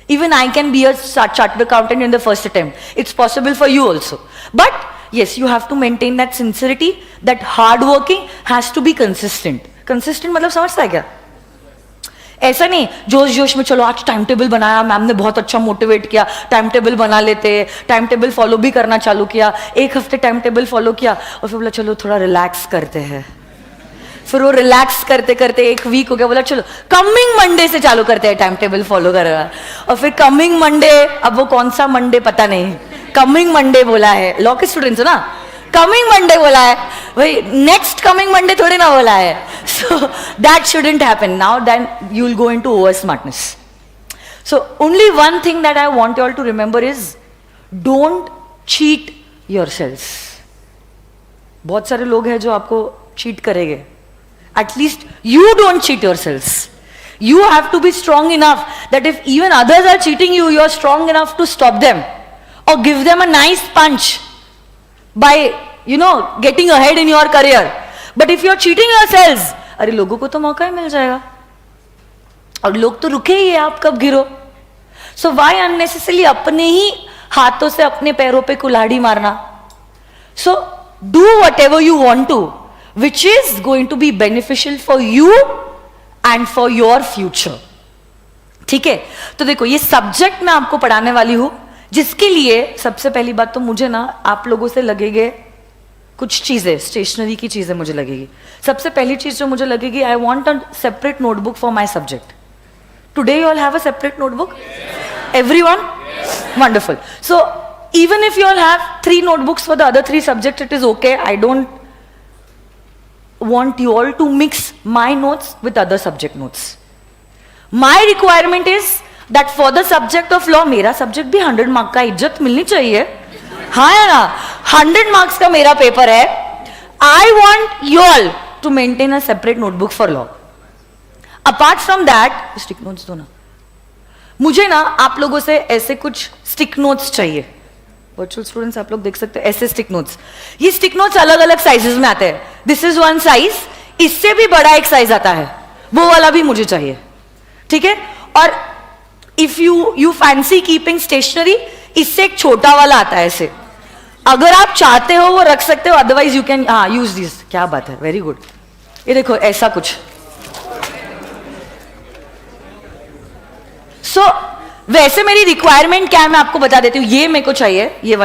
Even I can be a chartered accountant in the first attempt. It's possible for you also. But yes, you have to maintain that sincerity, that hard working has to be consistent. Consistent मतलब समझता है क्या? ऐसा नहीं जोश जोश में चलो आज टाइम टेबल बनाया, मैम ने बहुत अच्छा मोटिवेट किया, टाइम टेबल बना लेते, टाइम टेबल फॉलो भी करना चालू किया, 1 हफ्ते टाइम टेबल फॉलो किया और फिर बोला चलो थोड़ा रिलैक्स करते हैं. फिर वो रिलैक्स करते करते 1 वीक हो गया, बोला चलो कमिंग मंडे से चालू करते हैं टाइम टेबल फॉलो करना. और फिर कमिंग मंडे, अब वो कौन सा मंडे पता नहीं, कमिंग मंडे बोला है, लॉ के स्टूडेंट्स हो ना, कमिंग मंडे बोला है भाई, नेक्स्ट कमिंग मंडे थोड़ी ना बोला है. So that shouldn't happen. Now then you will go into over smartness. So only one thing that I want you all to remember is don't cheat yourselves. बहुत सारे लोग हैं जो आपको चीट करेंगे. At least you don't cheat yourselves. You have to be strong enough that if even others are cheating you, you are strong enough to stop them or give them a nice punch by getting ahead in your career. But if you are cheating yourselves, अरे लोगों को तो मौका ही मिल जाएगा और लोग तो रुके ही है, आप कब गिरो. So why unnecessarily अपने ही हाथों से अपने पैरों पे कुल्हाड़ी मारना? So do whatever you want to, which is going to be beneficial for you and for your future. ठीक है? तो देखो ये सब्जेक्ट मैं आपको पढ़ाने वाली हूं, जिसके लिए सबसे पहली बात तो मुझे ना आप लोगों से लगेंगे कुछ चीजें, स्टेशनरी की चीजें मुझे लगेगी. सबसे पहली चीज जो मुझे लगेगी, I want a separate notebook for my subject. Today you all have a separate notebook? Everyone? Wonderful. So even if you all have 3 notebooks for the other 3 subjects, it is okay. I don't want you all to mix my notes with other subject notes. My requirement is that for the subject of law, मेरा subject भी 100 मार्क का, इज्जत मिलनी चाहिए. हाँ या ना? 100 मार्क्स का मेरा पेपर है. I want you all to maintain a separate notebook for law. Apart from that, stick notes दो ना. मुझे ना आप लोगों से ऐसे कुछ stick notes चाहिए. वर्चुअल स्टूडेंट्स आप लोग देख सकते हैं ऐसे स्टिक नोट्स. ये स्टिक नोट्स अलग अलग साइजेस में आते हैं. दिस इज 1 साइज, इससे भी बड़ा एक साइज आता है, वो वाला भी मुझे चाहिए. ठीक है? और if you fancy keeping stationery, इससे एक छोटा वाला आता है ऐसे. अगर आप चाहते हो वो रख सकते हो, otherwise you can use this. क्या बात है, वेरी गुड. ये देखो ऐसा कुछ. सो वैसे मेरी रिक्वायरमेंट क्या है मैं आपको बता देती हूँ. ये मेरे को चाहिए, ये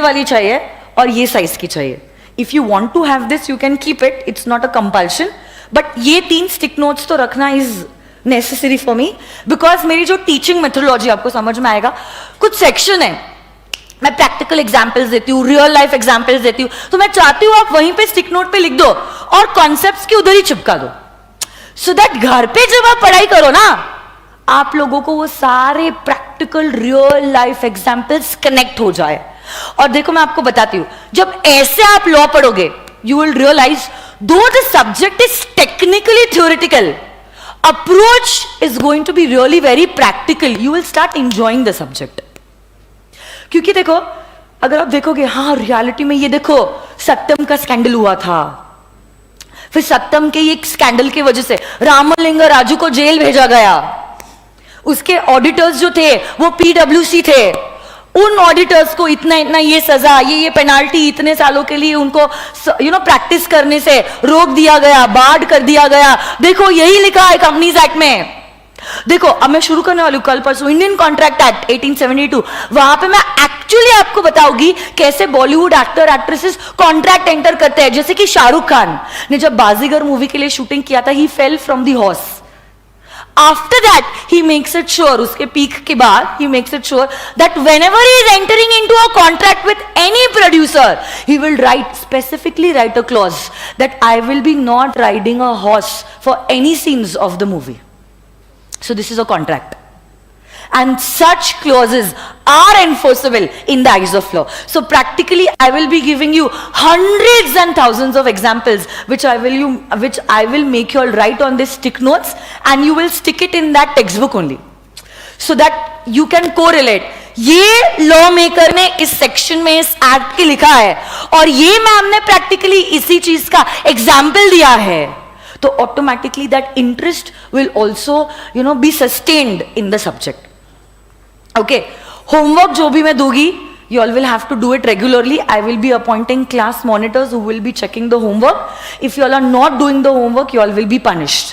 वाली चाहिए और ये साइज की चाहिए. If you want to have this you can keep it, it's not a compulsion. But ये 3 स्टिक नोट्स तो रखना is necessary for me, because मेरी जो टीचिंग मेथोडोलॉजी आपको समझ में आएगा. कुछ सेक्शन है मैं प्रैक्टिकल एग्जाम्पल्स देती हूँ, रियल लाइफ एग्जाम्पल्स देती हूँ, तो मैं चाहती हूँ आप वहीं पे स्टिक नोट पे लिख दो और कॉन्सेप्ट्स की उधर ही चिपका दो, सो दैट घर पे जब आप पढ़ाई करो ना, आप लोगों को वो सारे practical real life examples connect हो जाए. और देखो मैं आपको बताती हूं, जब ऐसे आप लॉ पढ़ोगे, यू विल रियलाइज दो the subject is technically theoretical, approach is going to be really very practical. You will start enjoying the subject. क्योंकि देखो, अगर आप देखोगे, हाँ रियलिटी में ये देखो सत्यम का स्कैंडल हुआ था, फिर सत्यम के एक स्कैंडल की वजह से रामलिंगा राजू को जेल भेजा गया, उसके ऑडिटर्स जो थे वो पीडब्ल्यूसी थे, उन ऑडिटर्स को इतना इतना ये सजा, ये पेनाल्टी, इतने सालों के लिए उनको प्रैक्टिस करने से रोक दिया गया, बार्ड कर दिया गया। देखो यही लिखा है कंपनीज एक्ट में। देखो अब मैं शुरू करने वाली हूं कल परसों इंडियन कॉन्ट्रैक्ट एक्ट 1872, वहां पे मैं एक्चुअली आपको बताऊंगी कैसे Bollywood actor actresses contract enter करते हैं। जैसे कि शाहरुख खान ने जब बाजीगर मूवी के लिए शूटिंग किया था, he fell from the horse. After that, he makes it sure, उसके पीक के बाद, he makes it sure that whenever he is entering into a contract with any producer, he will specifically write a clause that I will be not riding a horse for any scenes of the movie. So this is a contract. And such clauses are enforceable in the eyes of law. So practically, I will be giving you hundreds and thousands of examples, which I will make you all write on this stick notes, and you will stick it in that textbook only, so that you can correlate. ये लॉ मेकर ने इस सेक्शन में इस एक्ट के लिखा है, और ये मैम ने प्रैक्टिकली इसी चीज का एग्जाम्पल दिया है, तो automatically that interest will also be sustained in the subject. Okay, homework जो भी मैं दूंगी, you all will have to do it regularly. I will be appointing class monitors who will be checking the homework. If you all are not doing the homework, you all will be punished.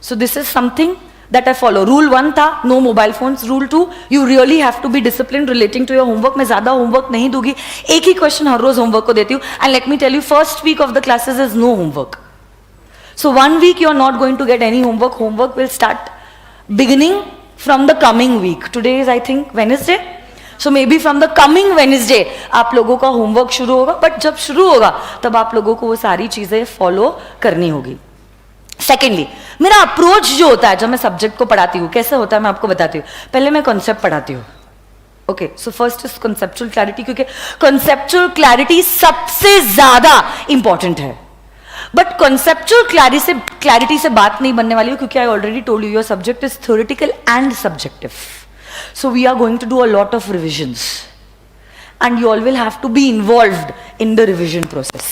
So this is something that I follow. Rule 1 था no mobile phones. Rule 2, you really have to be disciplined relating to your homework. मैं ज़्यादा homework नहीं दूंगी, एक ही question हर रोज homework को देती हूँ. And let me tell you, first week of the classes is no homework. So 1 week you are not going to get any homework. Homework will start beginning from the coming week. Today is I think Wednesday. So maybe from the coming Wednesday आप लोगों का होमवर्क शुरू होगा. बट जब शुरू होगा तब आप लोगों को वो सारी चीजें फॉलो करनी होगी. सेकेंडली, मेरा अप्रोच जो होता है जब मैं सब्जेक्ट को पढ़ाती हूँ, कैसे होता है मैं आपको बताती हूँ. पहले मैं कॉन्सेप्ट पढ़ाती हूँ. Okay, so first is conceptual clarity, क्योंकि कॉन्सेप्चुअल क्लैरिटी सबसे ज्यादा इंपॉर्टेंट है. बट कॉन्सेप्चुअल क्लैरिटी से बात नहीं बनने वाली है, क्योंकि I already told you your subject is theoretical and subjective. So we are going to do a lot of revisions, and you all will have to be involved in the revision process.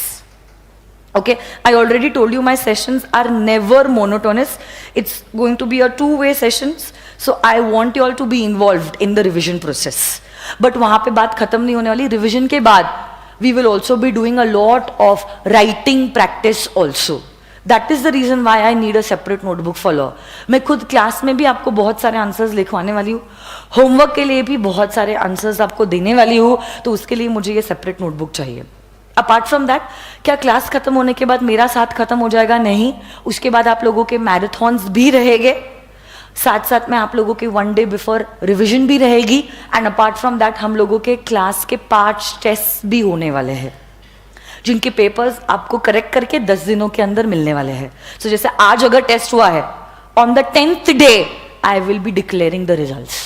Okay, I already told you my sessions are never monotonous. It's going to be a two-way sessions, so I want you all to be involved in the revision process. But वहाँ पे बात खत्म नहीं होने वाली. Revision के बाद we will also be doing a lot of writing practice also. That is the reason why I need a separate notebook for law. मैं खुद क्लास में भी आपको बहुत सारे आंसर्स लिखवाने वाली हूँ, होमवर्क के लिए भी बहुत सारे आंसर्स आपको देने वाली हूँ, तो उसके लिए मुझे ये सेपरेट नोटबुक चाहिए. अपार्ट फ्रॉम दैट, क्या क्लास खत्म होने के बाद मेरा साथ खत्म हो जाएगा? नहीं, उसके बाद आप लोगों के मैराथन्स भी रहेंगे, साथ साथ में आप लोगों के 1 डे बिफोर रिविजन भी रहेगी, एंड अपार्ट फ्रॉम दैट हम लोगों के क्लास के 5 टेस्ट भी होने वाले हैं, जिनके पेपर्स आपको करेक्ट करके 10 दिनों के अंदर मिलने वाले हैं. सो जैसे आज अगर टेस्ट हुआ है, on the 10th day I will be declaring the results.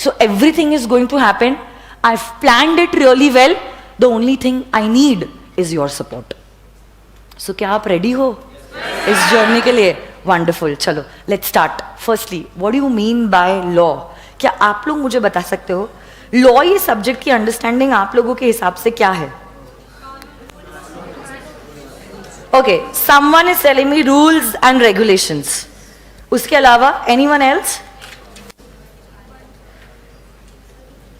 So everything is going to happen. I have planned it really well. The only thing I need is your support. So क्या आप रेडी हो इस जर्नी के लिए? वंडरफुल. चलो let's start. Firstly, what do you mean by law? क्या आप लोग मुझे बता सकते हो लॉ ये सब्जेक्ट की अंडरस्टैंडिंग आप लोगों के हिसाब से क्या है? Okay, someone is telling me rules and regulations. उसके अलावा anyone else?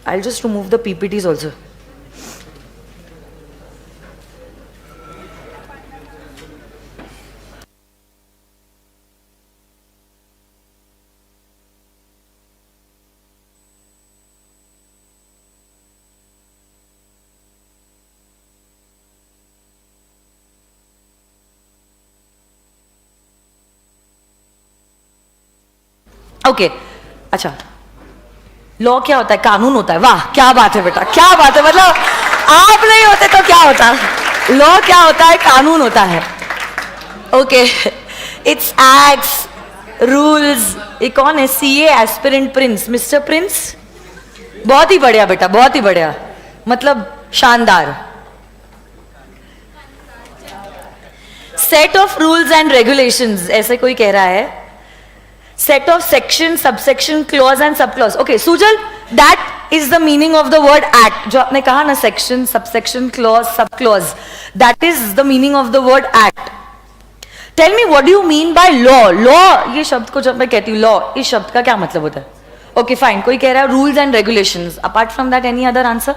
I'll just remove the PPTs also. Okay, अच्छा, लॉ क्या होता है? कानून होता है. वाह, क्या बात है बेटा, क्या बात है. मतलब आप नहीं होते तो क्या होता? लॉ क्या होता है? कानून होता है. Okay, it's acts, rules. ये कौन है? CA aspirant Prince, mister Prince. बहुत ही बढ़िया बेटा, बहुत ही बढ़िया, मतलब शानदार. Set of rules and regulations, ऐसे कोई कह रहा है. set of section, subsection, clause and subclause. Okay, Sujal, that is the meaning of the word act. जो आपने कहा ना, section, subsection, clause, subclause. That is the meaning of the word act. Tell me, what do you mean by law? Law, ये शब्द को जब मैं कहती हूँ law, इस शब्द का क्या मतलब होता है? Okay, fine. कोई कह रहा है rules and regulations. Apart from that, any other answer?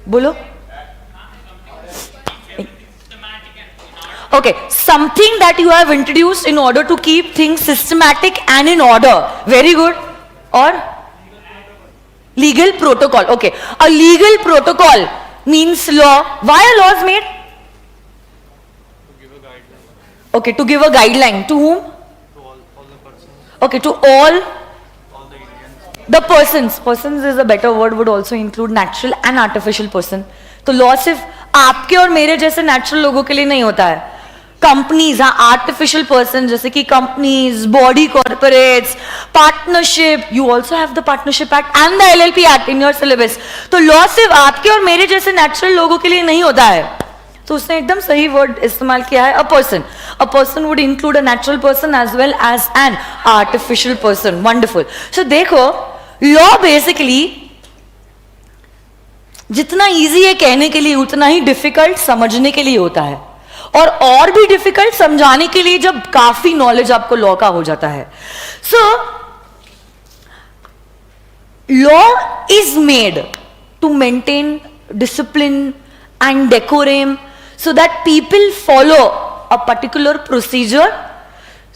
बोलो. Okay, something that you have introduced in order to keep things systematic and in order. Very good. Or legal protocol. Okay, a legal protocol means law. Why are laws made? Okay, to give a guideline. To whom? To all the persons. Okay, to all All the Indians. the persons. Persons is a better word, would also include natural and artificial person. तो लॉ सिर्फ आपके और मेरे जैसे नेचुरल लोगों के लिए नहीं होता है. कंपनीज, हाँ, आर्टिफिशियल पर्सन जैसे कि companies, body corporates, partnership. You also have the partnership act and the LLP act in your syllabus. तो लॉ सिर्फ आपके और मेरे जैसे नेचुरल लोगों के लिए नहीं होता है. तो उसने एकदम सही वर्ड इस्तेमाल किया है, a person. A person would include a natural person as well as an artificial person. Wonderful. So देखो, लॉ बेसिकली जितना इजी है कहने के लिए, उतना ही डिफिकल्ट समझने के लिए होता है, और भी डिफिकल्ट समझाने के लिए जब काफी नॉलेज आपको लॉ का हो जाता है. So law is made to maintain discipline and decorum so that people follow a particular procedure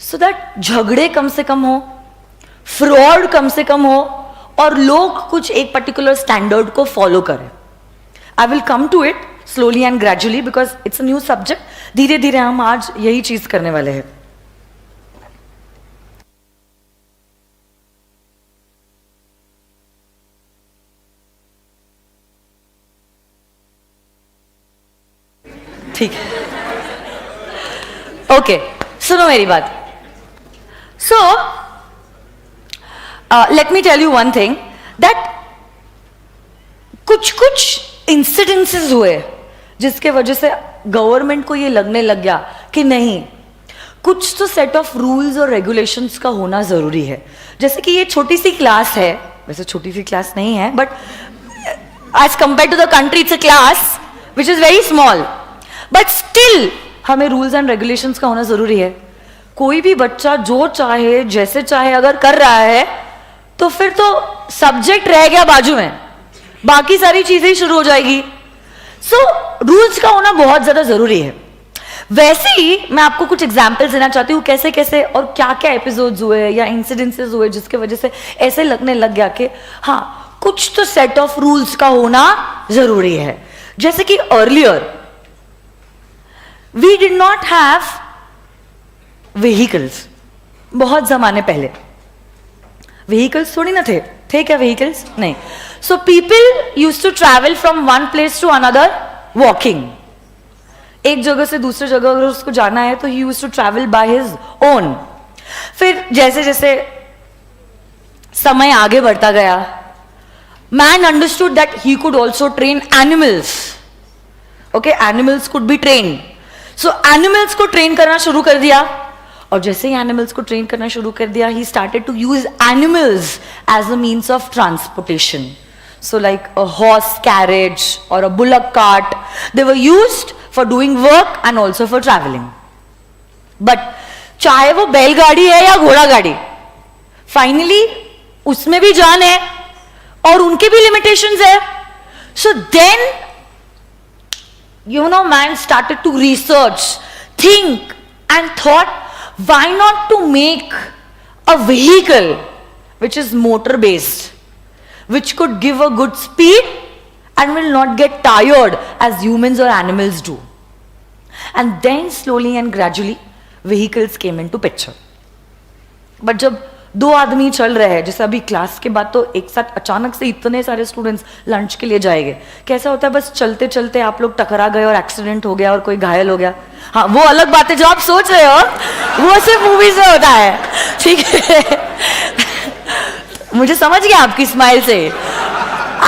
so that झगड़े कम से कम हो, फ्रॉड कम से कम हो, और लोग कुछ एक पर्टिकुलर स्टैंडर्ड को फॉलो करें. I will come to it slowly and gradually because it's a new subject. धीरे धीरे हम आज यही चीज करने वाले हैं. ठीक है. ओके, सुनो मेरी बात. So let me tell you one thing, that कुछ कुछ इंसिडेंसेस हुए जिसके वजह से गवर्नमेंट को ये लगने लग गया कि नहीं, कुछ तो सेट ऑफ रूल्स और रेगुलेशंस का होना जरूरी है. जैसे कि ये छोटी सी क्लास है, वैसे छोटी सी क्लास नहीं है, but as compare to the country it's a class which is very small, but still हमें रूल्स एंड रेगुलेशंस का होना जरूरी है. कोई भी बच्चा जो चाहे जैसे चाहे अगर कर रहा है तो फिर तो सब्जेक्ट रह गया बाजू में, बाकी सारी चीजें ही शुरू हो जाएगी. सो रूल्स का होना बहुत ज्यादा जरूरी है. वैसे ही मैं आपको कुछ एग्जाम्पल्स देना चाहती हूँ कैसे कैसे और क्या क्या एपिसोड्स हुए या इंसिडेंसेस हुए जिसके वजह से ऐसे लगने लग गया कि हाँ, कुछ तो सेट ऑफ रूल्स का होना जरूरी है. जैसे कि earlier we did not have vehicles. बहुत जमाने पहले व्हीकल्स थोड़ी ना थे क्या व्हीकल्स? नहीं. So people use to travel from one place to another walking. एक जगह से दूसरी जगह अगर उसको जाना है तो he use to travel by his own. फिर जैसे जैसे समय आगे बढ़ता गया, man understood that he could also train animals. Okay, animals could be train. So animals को ट्रेन करना शुरू कर दिया, और जैसे ही एनिमल्स को ट्रेन करना शुरू कर दिया, he started to use animals as a means of transportation. So like a horse carriage और a bullock cart, they were used for doing work and also for travelling. But चाहे वो बैलगाड़ी है या घोड़ा गाड़ी, फाइनली उसमें भी जान है और उनके भी लिमिटेशंस है. So then you know, man started to research, think and thought, why not to make a vehicle which is motor based, which could give a good speed and will not get tired as humans or animals do. And then slowly and gradually vehicles came into picture. But जब दो आदमी चल रहे हैं, जैसे अभी क्लास के बाद तो एक साथ अचानक से इतने सारे स्टूडेंट्स लंच के लिए जाएंगे, कैसा होता है बस चलते चलते आप लोग टकरा गए और एक्सीडेंट हो गया और कोई घायल हो गया. हाँ, वो अलग बात है जो आप सोच रहे हो, वो सिर्फ मूवीज में होता है. ठीक है, मुझे समझ गया आपकी स्माइल से.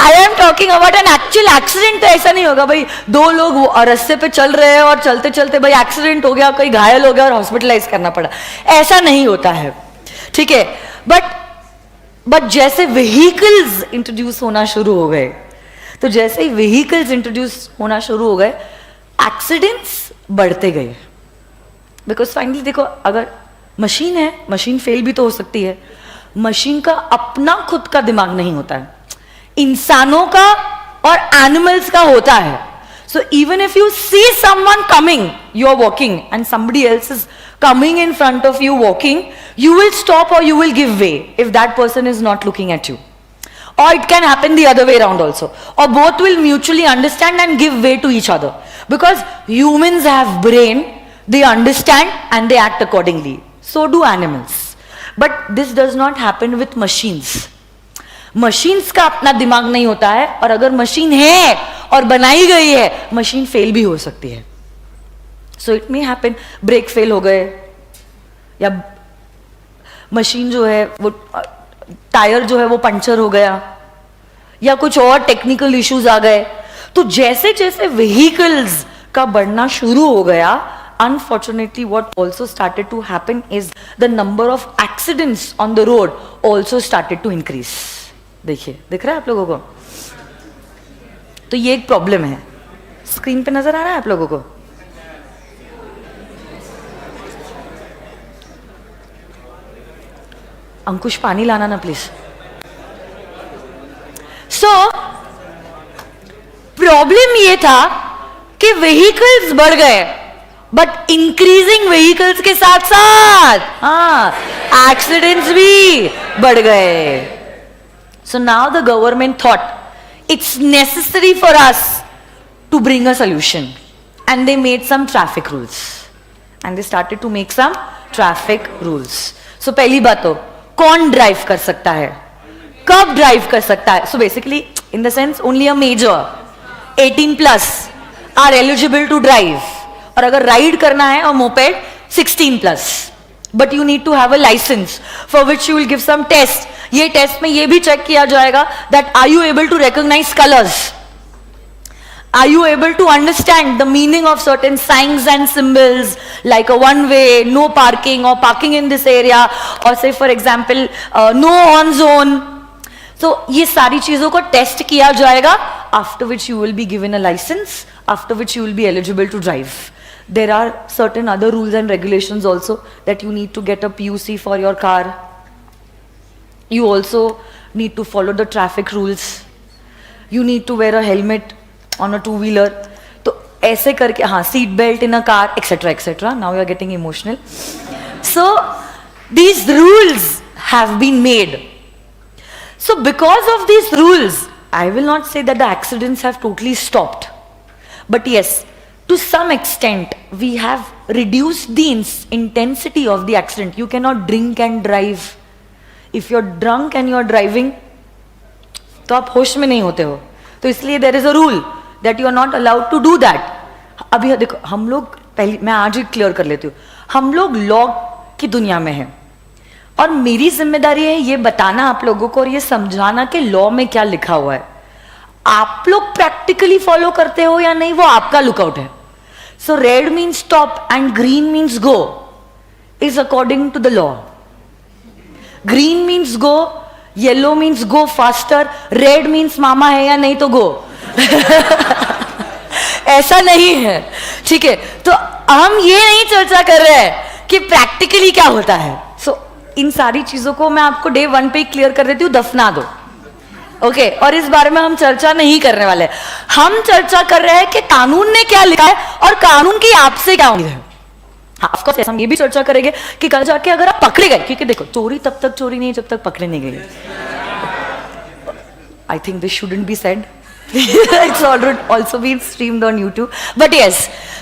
आई am talking about an actual accident. तो ऐसा नहीं होगा भाई दो लोग रास्ते पे चल रहे हैं और चलते चलते भाई एक्सीडेंट हो गया, कोई घायल हो गया और हॉस्पिटलाइज करना पड़ा. ऐसा नहीं होता है. ठीक है, बट जैसे व्हीकल्स इंट्रोड्यूस होना शुरू हो गए, तो जैसे ही व्हीकल्स इंट्रोड्यूस होना शुरू हो गए, एक्सीडेंट्स बढ़ते गए। बिकॉज फाइनली देखो, अगर मशीन है, मशीन फेल भी तो हो सकती है। मशीन का अपना खुद का दिमाग नहीं होता है, इंसानों का और एनिमल्स का होता है। So even if you see someone coming, you are walking and somebody else is coming in front of you walking, you will stop or you will give way if that person is not looking at you. Or it can happen the other way around also. Or both will mutually understand and give way to each other. Because humans have brain, they understand and they act accordingly. So do animals. But this does not happen with machines. Machines का अपना दिमाग नहीं होता है, और अगर मशीन है और बनाई गई है, मशीन फेल भी हो सकती है। So it may happen, brake fail हो गए, या मशीन जो है वो टायर जो है वो पंचर हो गया, या कुछ और टेक्निकल इश्यूज आ गए। तो जैसे जैसे व्हीकल्स का बढ़ना शुरू हो गया, unfortunately what also started to happen is the number of accidents on the road also started to increase. देखिए, दिख रहा है आप लोगों को? तो ये एक प्रॉब्लम है। स्क्रीन पे नजर आ रहा है आप लोगों को? अंकुश, पानी लाना ना प्लीज। सो प्रॉब्लम ये था कि व्हीकल्स बढ़ गए, बट इंक्रीजिंग व्हीकल्स के साथ साथ एक्सीडेंट्स भी बढ़ गए। So now the government thought it's necessary for us to bring a solution, and they made some traffic rules, and they started to make some traffic rules. So पहली बात तो, कौन ड्राइव कर सकता है, कब ड्राइव कर सकता है? So basically in the sense only a major 18+ are eligible to drive, और अगर राइड करना है और moped 16+, but you need to have a licence for which you will give some test. ये टेस्ट में ये भी चेक किया जाएगा that are you able to recognise colours, are you able to understand the meaning of certain signs and symbols like a one way, no parking, or parking in this area, or say for example no on zone. So ये सारी चीजों को टेस्ट किया जाएगा, after which you will be given a license, after which you will be eligible to drive. There are certain other rules and regulations also that you need to get a PUC for your car. You also need to follow the traffic rules. You need to wear a helmet on a two-wheeler. तो ऐसे करके, हाँ, seat belt in a car, etcetera etcetera. Now you are getting emotional. So these rules have been made. So because of these rules, I will not say that the accidents have totally stopped, but yes, to some extent we have reduced the intensity of the accident. You cannot drink and drive. If you're drunk and you're driving, तो आप होश में नहीं होते हो, तो इसलिए there is a rule that you are not allowed to do that. अभी देखो, हम लोग पहले, मैं आज ही क्लियर कर लेती हूँ, हम लोग लॉ की दुनिया में हैं, और मेरी जिम्मेदारी है ये बताना आप लोगों को और ये समझाना कि लॉ में क्या लिखा हुआ है। आप लोग प्रैक्टिकली फॉलो करते हो या नहीं, वो आपका लुकआउट है। So red means stop and green means go is according to the law. Green means go, yellow means go faster, red means मामा है या नहीं तो गो. ऐसा नहीं है, ठीक है. तो हम ये नहीं चर्चा कर रहे हैं कि प्रैक्टिकली क्या होता है. सो इन सारी चीजों को मैं आपको डे 1 पे ही क्लियर कर देती हूँ, दफना दो. ओके और इस बारे में हम चर्चा नहीं करने वाले. हम चर्चा कर रहे हैं कि कानून ने क्या लिखा है और कानून की आपसे क्या उम्मीद है. हाँ, ऑफ कोर्स हम ये भी चर्चा करेंगे कि कल जाके अगर आप पकड़े गए, क्योंकि देखो चोरी तब तक चोरी नहीं जब तक पकड़े नहीं गए. I think this shouldn't be said. It's also been streamed on YouTube. But yes,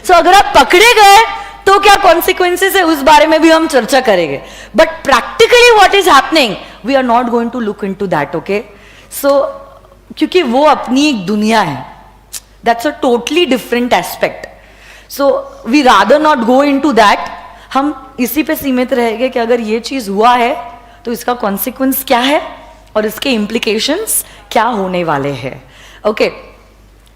so अगर आप पकड़े गए तो क्या कॉन्सिक्वेंसेस है उस बारे में भी हम चर्चा करेंगे. But practically what is happening, we are not going to look into that. Okay so क्योंकि वो अपनी एक दुनिया है, that's a totally different aspect. So we rather not go into that. हम इसी पे सीमित रहेंगे कि अगर ये चीज हुआ है तो इसका कॉन्सिक्वेंस क्या है और इसके इम्प्लीकेशंस क्या होने वाले हैं. ओके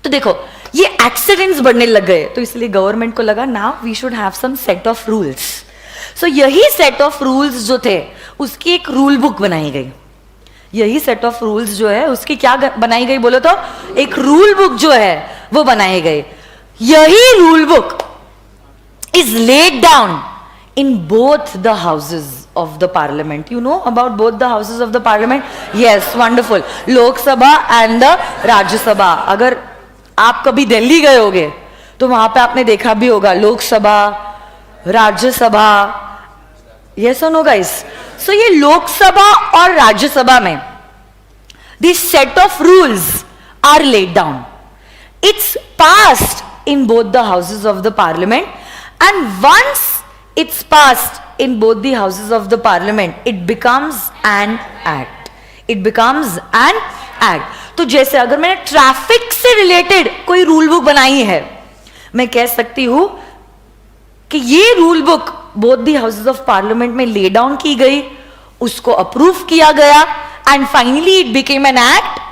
तो देखो ये एक्सीडेंट्स बढ़ने लग गए, तो इसलिए गवर्नमेंट को लगा now we should have some set of rules. So यही सेट ऑफ रूल्स जो थे उसकी एक रूल बुक बनाई गई। यही सेट ऑफ रूल्स जो है उसकी क्या बनाई गई बोलो तो, एक रूल बुक जो है वो बनाई गई। यही rule book is laid down in both the houses of the parliament. You know about both the houses of the parliament? Yes, wonderful. Lok Sabha and the Rajya Sabha. अगर आप कभी दिल्ली गए होगे तो वहां पे आपने देखा भी होगा लोक सभा, राज्य सभा। Yes or no guys? So ये लोक सभा और राज्य सभा में this set of rules are laid down. It's passed in both the houses of the parliament, and once it's passed in both the houses of the parliament, it becomes an act. It becomes an act. तो जैसे अगर मैंने ट्रैफिक से रिलेटेड कोई रूल बुक बनाई है, मैं कह सकती हूं कि ये rule book both the houses of parliament में ले डाउन की गई, उसको अप्रूव किया गया, and finally it became an act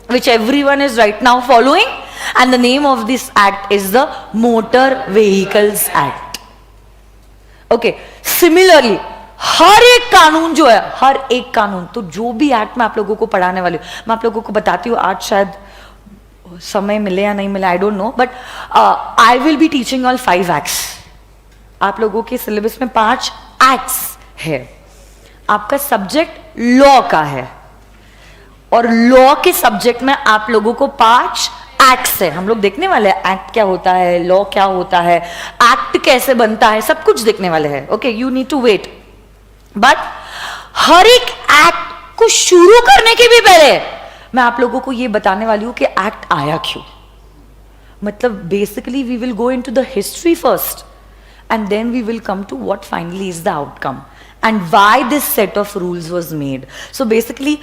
which everyone is right now following, and the name of this act is the Motor Vehicles Act. Okay, similarly हर एक कानून जो है, हर एक कानून, तो जो भी एक्ट मैं आप लोगों को पढ़ाने वाली हूँ, मैं आप लोगों को बताती हूँ, आज शायद समय मिले या नहीं मिले, I don't know, but I will be teaching all 5 acts. आप लोगों के सिलेबस में 5 एक्ट्स है। आपका सब्जेक्ट लॉ का है और लॉ के सब्जेक्ट में आप लोगों को 5 एक्ट्स है। हम लोग देखने वाले हैं एक्ट क्या होता है, लॉ क्या होता है, एक्ट कैसे बनता है, सब कुछ देखने वाले हैं। Okay, you need to wait. But हर एक एक्ट को शुरू करने के भी पहले मैं आप लोगों को ये बताने वाली हूं कि एक्ट आया क्यों। मतलब basically we will go into the history first and then we will come to what finally is the outcome and why this set of rules was made. So basically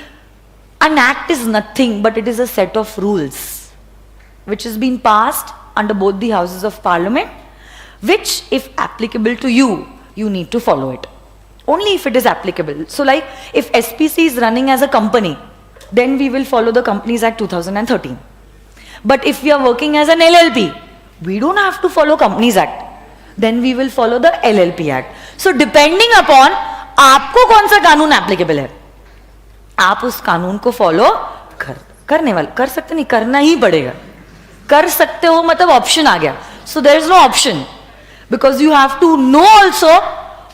an act is nothing but it is a set of rules which has been passed under both the houses of parliament, which if applicable to you, you need to follow it. Only if it is applicable. So like if SPC is running as a company, then we will follow the Companies Act 2013. But if we are working as an LLP, we don't have to follow Companies Act. Then we will follow the LLP Act. So depending upon आपको कौन सा कानून applicable है, आप उस कानून को फॉलो करने वाले, कर सकते नहीं, करना ही पड़ेगा। कर सकते हो मतलब ऑप्शन आ गया, so there is no option, because you have to know also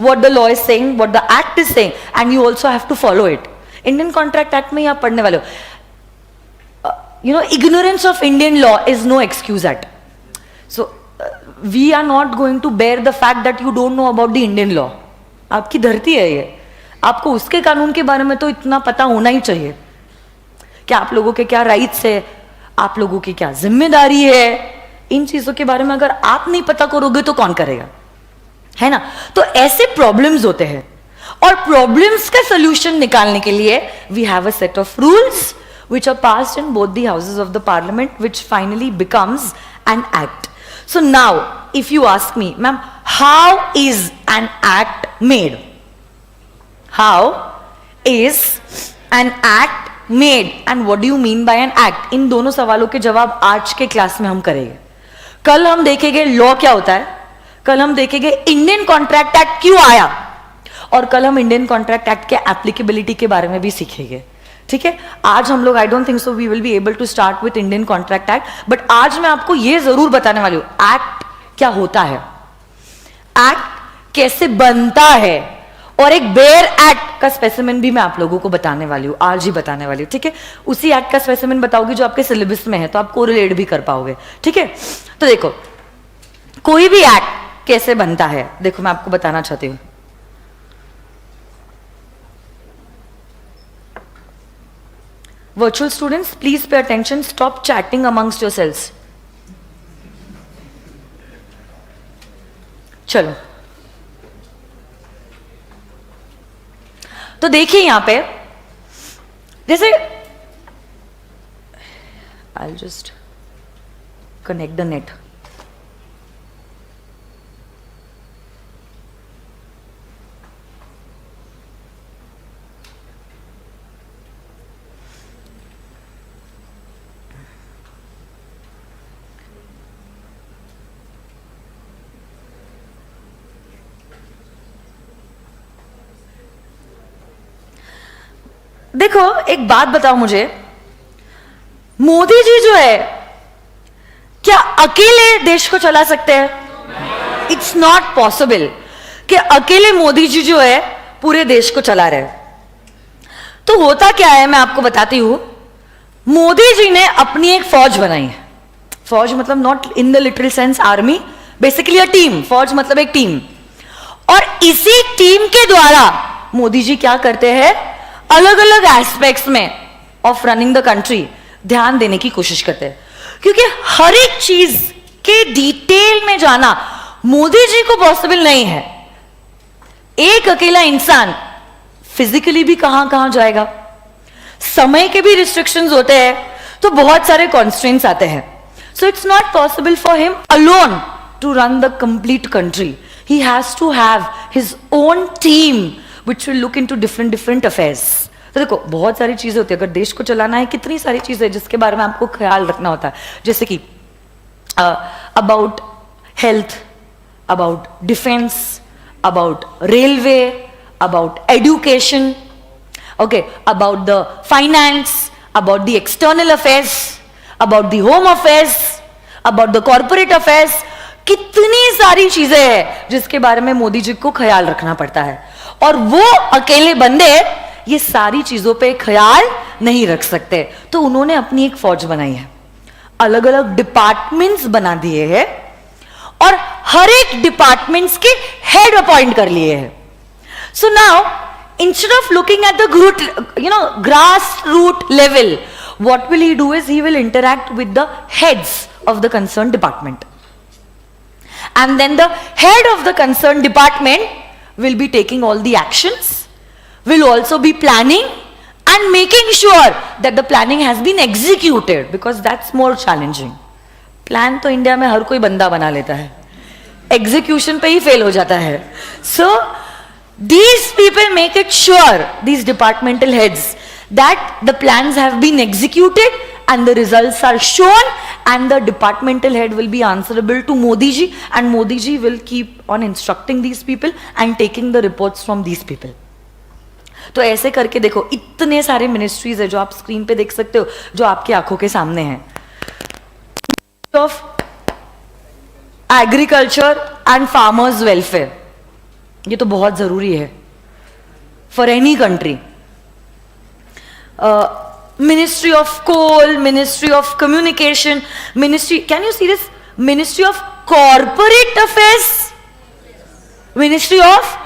what the law is saying, what the act is saying, and you also have to follow it. Indian contract act में ही आप पढ़ने वाले हो। You know, ignorance of Indian law is no excuse act. So we are not going to bear the fact that you don't know about the Indian law. आपकी धरती है ये, आपको उसके कानून के बारे में तो इतना पता होना ही चाहिए कि आप लोगों के क्या राइट्स है, आप लोगों की क्या जिम्मेदारी है। इन चीजों के बारे में अगर आप नहीं पता करोगे तो कौन करेगा, है ना। तो ऐसे प्रॉब्लम्स होते हैं और प्रॉब्लम्स का सॉल्यूशन निकालने के लिए we have a set of rules which are passed in both the houses of the parliament, which finally becomes an act. So now if you ask me, ma'am, how is an act made? How is an act made and what do you mean by an act? इन दोनों सवालों के जवाब आज के क्लास में हम करेंगे। कल हम देखेंगे लॉ क्या होता है, कल हम देखेंगे इंडियन कॉन्ट्रैक्ट एक्ट क्यों आया, और कल हम इंडियन कॉन्ट्रैक्ट एक्ट के एप्लीकेबिलिटी के बारे में भी सीखेंगे। ठीक है, आज हम लोग I don't think so we will be able to start with Indian contract act, but आज मैं आपको ये जरूर बताने वाली हूं एक्ट क्या होता है, एक्ट कैसे बनता है, और एक बेयर एक्ट का स्पेसिमेन भी मैं आप लोगों को बताने वाली हूं, आज ही बताने वाली हूं। ठीक है, उसी एक्ट का स्पेसिमेन बताओगी जो आपके सिलेबस में है, तो आप कोरिलेट भी कर पाओगे। ठीक है, तो देखो कोई भी एक्ट कैसे बनता है, देखो मैं आपको बताना चाहती हूं। Virtual students, please pay attention. Stop chatting amongst yourselves. चलो, तो देखिए यहां पे जैसे I'll just connect the net. देखो एक बात बताओ मुझे, मोदी जी जो है क्या अकेले देश को चला सकते हैं? इट्स नॉट पॉसिबल कि अकेले मोदी जी जो है पूरे देश को चला रहे। तो होता क्या है मैं आपको बताती हूं। मोदी जी ने अपनी एक फौज बनाई है। फौज मतलब not in the literal sense army, basically a team. फौज मतलब एक टीम। और इसी टीम के द्वारा मोदी जी क्या करते हैं, अलग अलग एस्पेक्ट्स में ऑफ रनिंग द कंट्री ध्यान देने की कोशिश करते हैं। क्योंकि हर एक चीज के डिटेल में जाना मोदी जी को पॉसिबल नहीं है। एक अकेला इंसान फिजिकली भी कहां कहां जाएगा, समय के भी रिस्ट्रिक्शंस होते हैं, तो बहुत सारे कॉन्स्ट्रेंट्स आते हैं। So it's not possible for him alone to run the complete country. He has to have his own team which will look into different affairs. तो देखो बहुत सारी चीजें होती है, अगर देश को चलाना है कितनी सारी चीजें जिसके बारे में आपको ख्याल रखना होता है, जैसे कि about health, about defence, about railway, about education, okay, about the finance, about the external affairs, about the home affairs, about the corporate affairs। कितनी सारी चीजें हैं जिसके बारे में मोदी जी को ख्याल रखना पड़ता है, और वो अकेले बंदे ये सारी चीजों पे ख्याल नहीं रख सकते। तो उन्होंने अपनी एक फौज बनाई है, अलग अलग डिपार्टमेंट्स बना दिए हैं, और हर एक डिपार्टमेंट्स के हेड अपॉइंट कर लिए हैं। So now instead of looking at the grassroots level, what will he do is he will interact with the heads of the concerned department, and then the head of the concerned department will be taking all the actions, will also be planning and making sure that the planning has been executed, because that's more challenging. Plan तो इंडिया में हर कोई बंदा बना लेता है, एग्जीक्यूशन पे ही फेल हो जाता है। So these people make it sure, these departmental heads, that the plans have been executed and the results are shown, and the departmental head will be answerable to Modi ji, and Modi ji will keep on instructing these people and taking the reports from these people. तो ऐसे करके देखो इतने सारे मिनिस्ट्रीज है जो आप स्क्रीन पे देख सकते हो, जो आपकी आंखों के सामने हैं। Of agriculture and farmers welfare, ये तो बहुत जरूरी है for any country. Ministry of coal, ministry of communication, ministry, can you see this, ministry of corporate affairs, ministry of,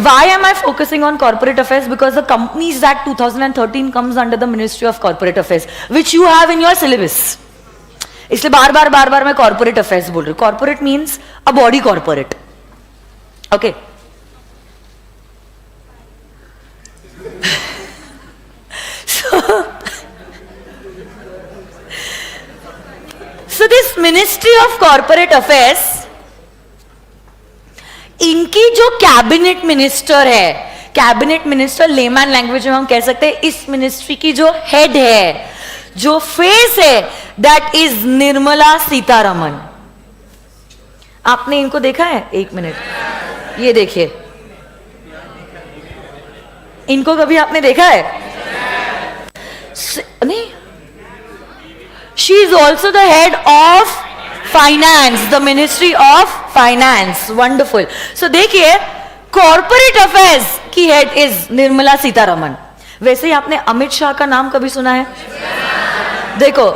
why am I focusing on corporate affairs? Because the Companies Act 2013 comes under the Ministry of Corporate Affairs, which you have in your syllabus. इसलिए बार बार मैं corporate affairs बोल रही हूँ। Corporate means a body corporate, okay? So this Ministry of Corporate Affairs, इनकी जो कैबिनेट मिनिस्टर है, कैबिनेट मिनिस्टर लेमैन लैंग्वेज में हम कह सकते हैं, इस मिनिस्ट्री की जो हेड है, जो फेस है, दैट इज निर्मला सीतारमण। आपने इनको देखा है? एक मिनट, ये देखिए, इनको कभी आपने देखा है? नहीं, she is also the head of finance, the ministry of finance. Wonderful. So देखिए, कॉर्पोरेट अफेयर्स की हेड इज निर्मला सीतारमण। वैसे ही आपने अमित शाह का नाम कभी सुना है? देखो,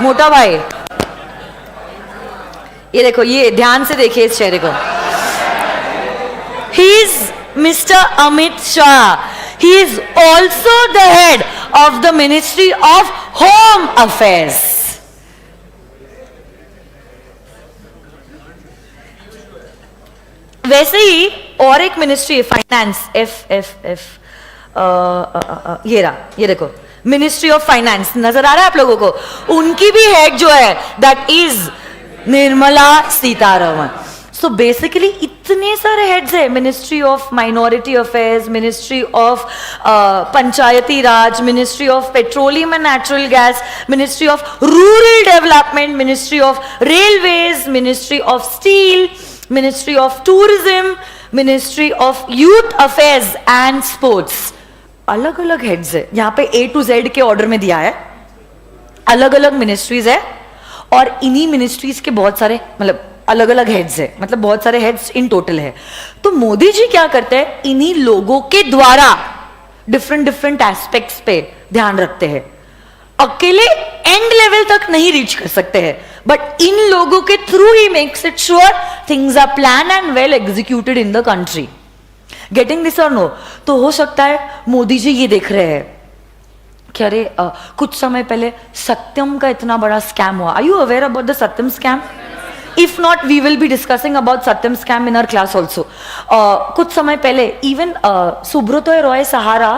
मोटा भाई, ये देखो, ये ध्यान से देखिए इस चेहरे को। He is mister Amit Shah. He is also the head of the Ministry of Home Affairs. वैसे ही और एक मिनिस्ट्री है, फाइनेंस, एफ ये रहा, ये देखो, मिनिस्ट्री ऑफ फाइनेंस, नजर आ रहा है आप लोगों को? उनकी भी हेड जो है, that is Nirmala Sitharaman. So basically इतने सारे हेड्स है, ministry of minority affairs, ministry of Panchayati Raj, ministry of petroleum and natural gas, ministry of rural development, ministry of railways, ministry of steel, ministry of tourism, ministry of youth affairs and sports. अलग अलग हेड्स है, यहाँ पे A to Z के ऑर्डर में दिया है, अलग अलग मिनिस्ट्रीज है और इन्हीं मिनिस्ट्रीज के बहुत सारे मतलब अलग अलग हेड्स है, मतलब बहुत सारे हेड्स इन टोटल है। तो मोदी जी क्या करते हैं, इन्हीं लोगों के द्वारा डिफरेंट डिफरेंट एस्पेक्ट्स पे ध्यान रखते हैं। अकेले एंड लेवल तक नहीं रीच कर सकते हैं, बट इन लोगों के through he makes it sure things are plan and well executed in the country. Getting this और नो? तो हो सकता है मोदी जी ये देख रहे हैं कि अरे कुछ समय पहले सत्यम का इतना बड़ा स्कैम हुआ। Are you aware about the Satyam scam? If not we will be discussing about Satyam scam in our class also. कुछ समय पहले इवन सुब्रत रॉय सहारा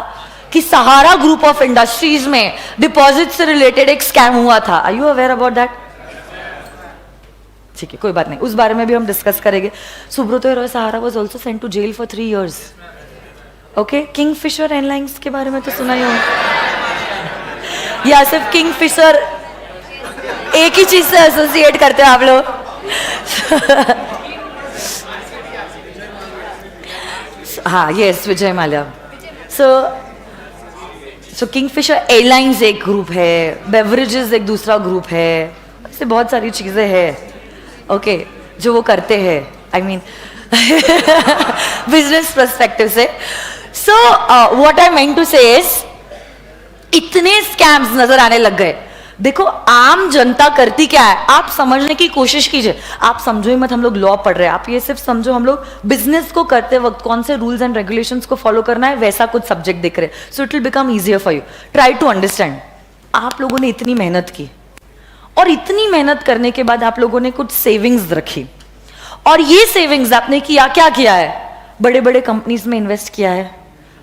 कि सहारा ग्रुप ऑफ इंडस्ट्रीज में डिपॉजिट से रिलेटेड एक स्कैम हुआ था। Are you aware about that? ठीक है, कोई बात नहीं, उस बारे में भी हम डिस्कस करेंगे। Subrata Roy Sahara was also sent to jail for 3 years। Okay, Kingfisher Airlines के बारे में तो सुना ही होगा, या सिर्फ किंगफिशर एक ही चीज से एसोसिएट करते हैं आप लोग? हाँ, यस, विजय माल्या। सो किंगफिशर एयरलाइंस एक ग्रुप है, बेवरेजेस एक दूसरा ग्रुप है, ऐसे बहुत सारी चीजें हैं ओके जो वो करते हैं, आई मीन बिजनेस पर्सपेक्टिव से। So what I mean to say is इतने स्कैम्स नजर आने लग गए। देखो आम जनता करती क्या है, आप समझने की कोशिश कीजिए। आप समझो ही मत हम लोग लॉ पढ़ रहे हैं, आप ये सिर्फ समझो हम लोग बिजनेस को करते वक्त कौन से रूल्स एंड रेगुलेशंस को फॉलो करना है वैसा कुछ सब्जेक्ट देख रहे हैं। So it will become easier for you, try to understand. आप लोगों ने इतनी मेहनत की और इतनी मेहनत करने के बाद आप लोगों ने कुछ सेविंग्स रखी, और ये सेविंग्स आपने किया क्या किया है, बड़े बड़े कंपनीज में इन्वेस्ट किया है,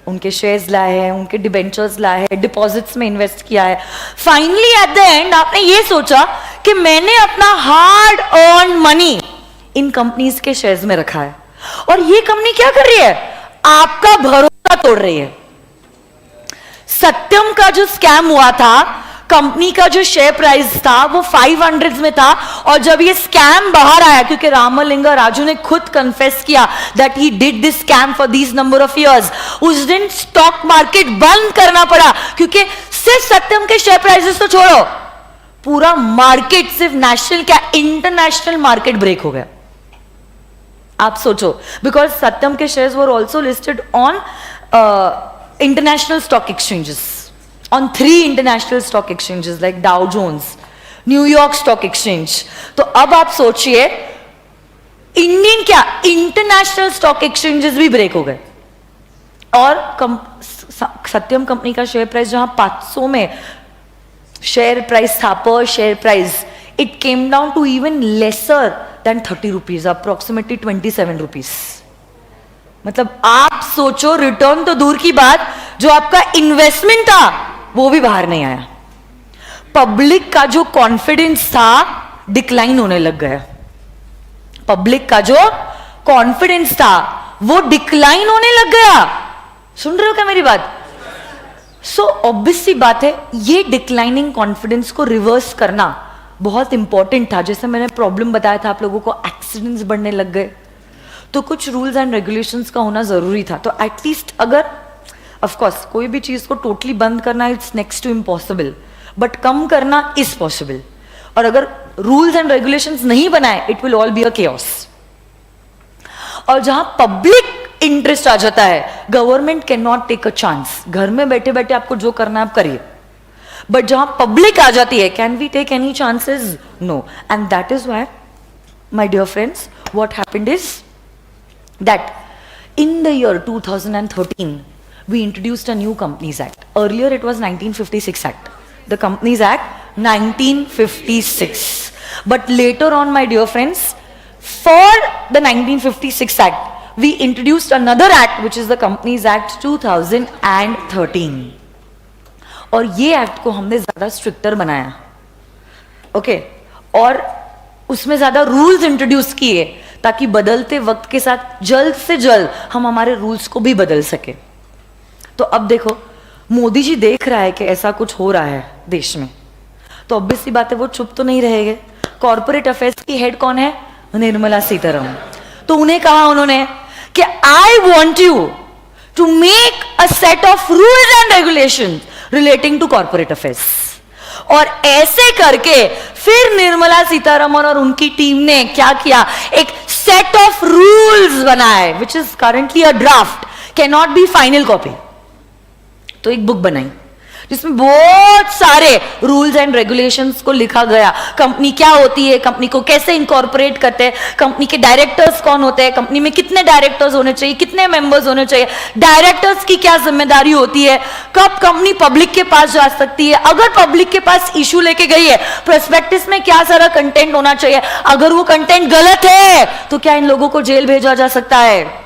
उनके शेयर्स लाए हैं, उनके डिबेंचर्स लाए हैं, डिपॉजिट्स में इन्वेस्ट किया है। फाइनली एट द एंड आपने ये सोचा कि मैंने अपना hard earn money in companies के शेयर्स में रखा है, और ये कंपनी क्या कर रही है, आपका भरोसा तोड़ रही है। सत्यम का जो स्कैम हुआ था, कंपनी का जो शेयर प्राइस था वो 500 में था, और जब ये स्कैम बाहर आया, क्योंकि रामलिंगा राजू ने खुद कन्फेस किया that he did this scam for this number of years, उस दिन स्टॉक मार्केट बंद करना पड़ा, क्योंकि सिर्फ सत्यम के शेयर प्राइसेस तो छोड़ो, पूरा मार्केट, सिर्फ नेशनल क्या इंटरनेशनल मार्केट ब्रेक हो गया। आप सोचो, बिकॉज सत्यम के shares were also listed on international stock exchanges, on 3 international stock exchanges like Dow Jones, New York Stock Exchange। तो अब आप सोचिए इंडियन क्या इंटरनेशनल स्टॉक एक्सचेंजेस भी ब्रेक हो गए, और सत्यम कंपनी का शेयर प्राइस जहां 500 में शेयर प्राइस था पर share price, it came down to even lesser than 30 rupees, approximately 27 rupees. मतलब आप सोचो, रिटर्न तो दूर की बात, जो आपका इन्वेस्टमेंट था वो भी बाहर नहीं आया। पब्लिक का जो कॉन्फिडेंस था डिक्लाइन होने लग गया, पब्लिक का जो कॉन्फिडेंस था वो डिक्लाइन होने लग गया। सुन रहे हो क्या मेरी बात? सो ऑब्वियस सी बात है, ये डिक्लाइनिंग कॉन्फिडेंस को रिवर्स करना बहुत इंपॉर्टेंट था। जैसे मैंने प्रॉब्लम बताया था आप लोगों को, एक्सीडेंट्स बढ़ने लग गए, तो कुछ रूल्स एंड रेगुलेशंस का होना जरूरी था। तो एटलीस्ट अगर ऑफ कोर्स कोई भी चीज को टोटली बंद करना it's next to impossible, but कम करना इज पॉसिबल। और अगर रूल्स एंड रेगुलेशंस नहीं बनाए it will all be a chaos. और जहां पब्लिक इंटरेस्ट आ जाता है, government can not take a chance, घर में बैठे बैठे आपको जो करना है आप करिए, बट जहां पब्लिक आ जाती है, can we take any chances? No. And that is why my dear friends, what happened is that in the year 2013 we introduced a new Companies Act. Earlier it was 1956 Act, the Companies Act 1956, but later on my dear friends, for the 1956 Act we introduced another act which is the Companies Act 2013, और ये एक्ट को हमने ज्यादा स्ट्रिक्टर बनाया, ओके, और उसमें ज्यादा रूल्स इंट्रोड्यूस किए ताकि बदलते वक्त के साथ जल्द से जल्द हम हमारे रूल्स को भी बदल सके। तो अब देखो मोदी जी देख रहा है कि ऐसा कुछ हो रहा है देश में, तो ऑब्वियस सी बात है वो चुप तो नहीं रहेंगे। कॉर्पोरेट अफेयर्स की हेड कौन है? निर्मला सीतारमण। तो उन्हें कहा उन्होंने कि आई want you to make a set of rules and regulations relating to corporate affairs. और ऐसे करके फिर निर्मला सीतारमण और उनकी टीम ने क्या किया, एक सेट ऑफ रूल्स बनाए which is currently a draft, can not be final copy. तो एक बुक बनाई जिसमें बहुत सारे रूल्स एंड रेगुलेशंस को लिखा गया. कंपनी क्या होती है, कंपनी को कैसे इनकॉर्पोरेट करते हैं, कंपनी के डायरेक्टर्स कौन होते हैं, कंपनी में कितने डायरेक्टर्स होने चाहिए, कितने मेंबर्स होने चाहिए, डायरेक्टर्स की क्या जिम्मेदारी होती है, कब कंपनी पब्लिक के पास जा सकती है, अगर पब्लिक के पास इशू लेके गई है प्रोस्पेक्टस में क्या सारा कंटेंट होना चाहिए, अगर वो कंटेंट गलत है तो क्या इन लोगों को जेल भेजा जा सकता है,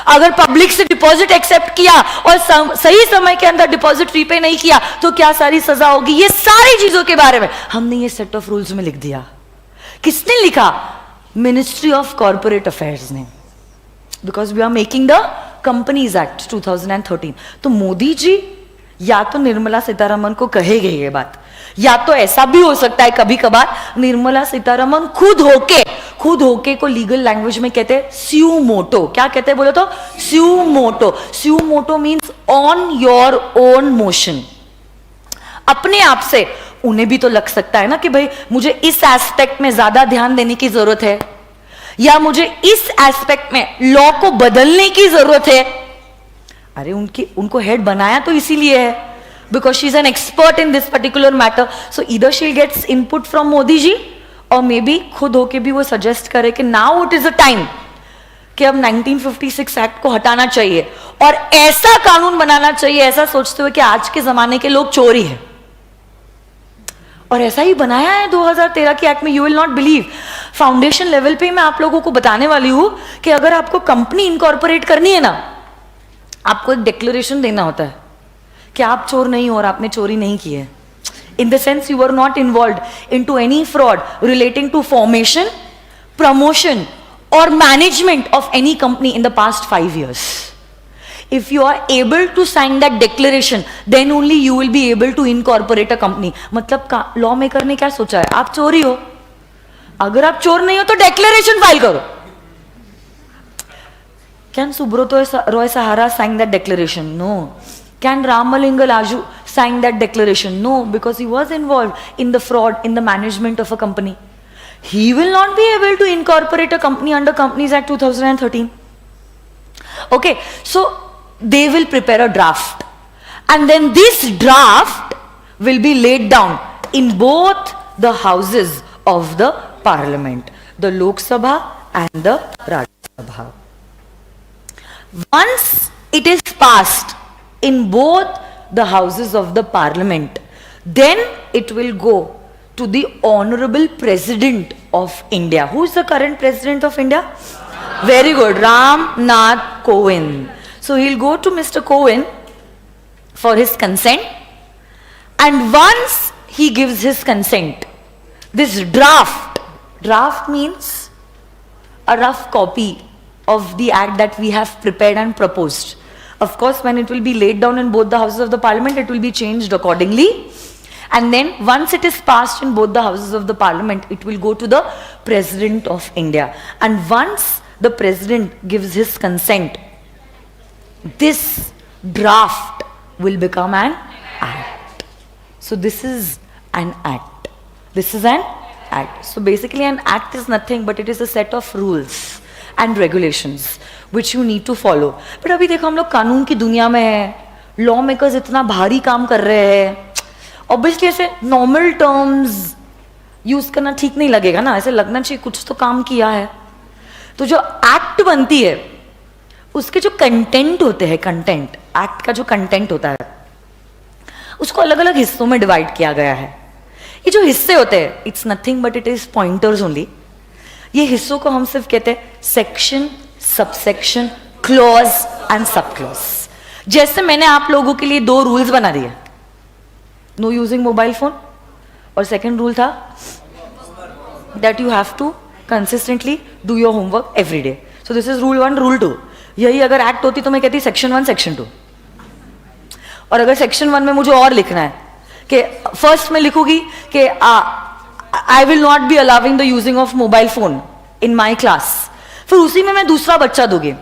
अगर पब्लिक से डिपॉजिट एक्सेप्ट किया और सही समय के अंदर डिपॉजिट रीपे नहीं किया तो क्या सारी सजा होगी. ये सारी चीजों के बारे में हमने ये सेट ऑफ रूल्स में लिख दिया. किसने लिखा? मिनिस्ट्री ऑफ कॉर्पोरेट अफेयर्स ने, because we are making the companies act 2013. तो मोदी जी या तो निर्मला सीतारमण को कहेंगे ये बात, या तो ऐसा भी हो सकता है कभी कभार निर्मला सीतारमण खुद होके को लीगल लैंग्वेज में कहते हैं स्यू मोटो. क्या कहते हैं बोलो तो? Suo motu. Suo motu means on your own motion. अपने आप से उन्हें भी तो लग सकता है ना कि भाई मुझे इस एस्पेक्ट में ज्यादा ध्यान देने की जरूरत है, या मुझे इस एस्पेक्ट में लॉ को बदलने की जरूरत है. अरे उनको हेड बनाया तो इसीलिए है, because she is an expert in this particular matter. So either she gets input from Modi ji or maybe खुद होके भी वो suggest करे कि now it is a time कि अब 1956 एक्ट को हटाना चाहिए और ऐसा कानून बनाना चाहिए, ऐसा सोचते हुए कि आज के जमाने के लोग चोरी है. और ऐसा ही बनाया है 2013 की एक्ट में. You will not believe, foundation level पे मैं आप लोगों को बताने वाली हूं कि अगर आपको कंपनी इनकॉर्पोरेट करनी है ना, आपको एक डिक्लेरेशन देना होता है कि आप चोर नहीं हो और आपने चोरी नहीं की है. In the sense you are not involve in to any fraud relating to formation, promotion और management of any company in the past 5 years. If you are able to sign that declaration, then only you will be able to incorporate a company. मतलब लॉ मेकर ने क्या सोचा है? आप चोरी हो, अगर आप चोर नहीं हो तो डेक्लेरेशन फाइल करो. Can Subrata Roy Sahara sign that declaration? No. Can Ramalinga Laju sign that declaration? No, because he was involved in the fraud in the management of a company. He will not be able to incorporate a company under Companies Act 2013. Okay, so they will prepare a draft, and then this draft will be laid down in both the houses of the parliament, the Lok Sabha and the Rajya Sabha. Once it is passed in both the houses of the parliament, then it will go to the Honorable President of India. Who is the current President of India? Very good, Ram Nath Kovind. So he'll go to Mr. Kovind for his consent, and once he gives his consent, this draft means a rough copy of the act that we have prepared and proposed. Of course, when it will be laid down in both the houses of the parliament, it will be changed accordingly. And then once it is passed in both the houses of the parliament, it will go to the President of India. And once the President gives his consent, this draft will become an act. So this is an act. This is an act. So basically an act is nothing but it is a set of rules and regulations which you need to follow. But अभी देखो हम लोग कानून की दुनिया में है, लॉ मेकर्स इतना भारी काम कर रहे हैं. ऑब्वियसली ऐसे नॉर्मल टर्म्स यूज करना ठीक नहीं लगेगा ना, ऐसे लगना चाहिए कुछ तो काम किया है. तो जो एक्ट बनती है उसके जो कंटेंट होते हैं, कंटेंट एक्ट का जो कंटेंट होता है उसको अलग अलग हिस्सों में डिवाइड किया गया है. ये जो हिस्से होते हैं, it's nothing but it is pointers only. ये हिस्सों को हम सिर्फ कहते हैं section, subsection, clause and sub clause. जैसे मैंने आप लोगों के लिए 2 रूल्स बना दिए, नो यूजिंग मोबाइल फोन, और सेकेंड रूल था that you have to consistently do your homework every day. So this is rule 1. Rule 2, यही अगर एक्ट होती तो मैं कहती सेक्शन 1, सेक्शन 2. और अगर सेक्शन 1 में मुझे और लिखना है कि फर्स्ट में लिखूंगी कि I will not be allowing the using of mobile phone in my class, फिर उसी में मैं दूसरा बच्चा दूंगी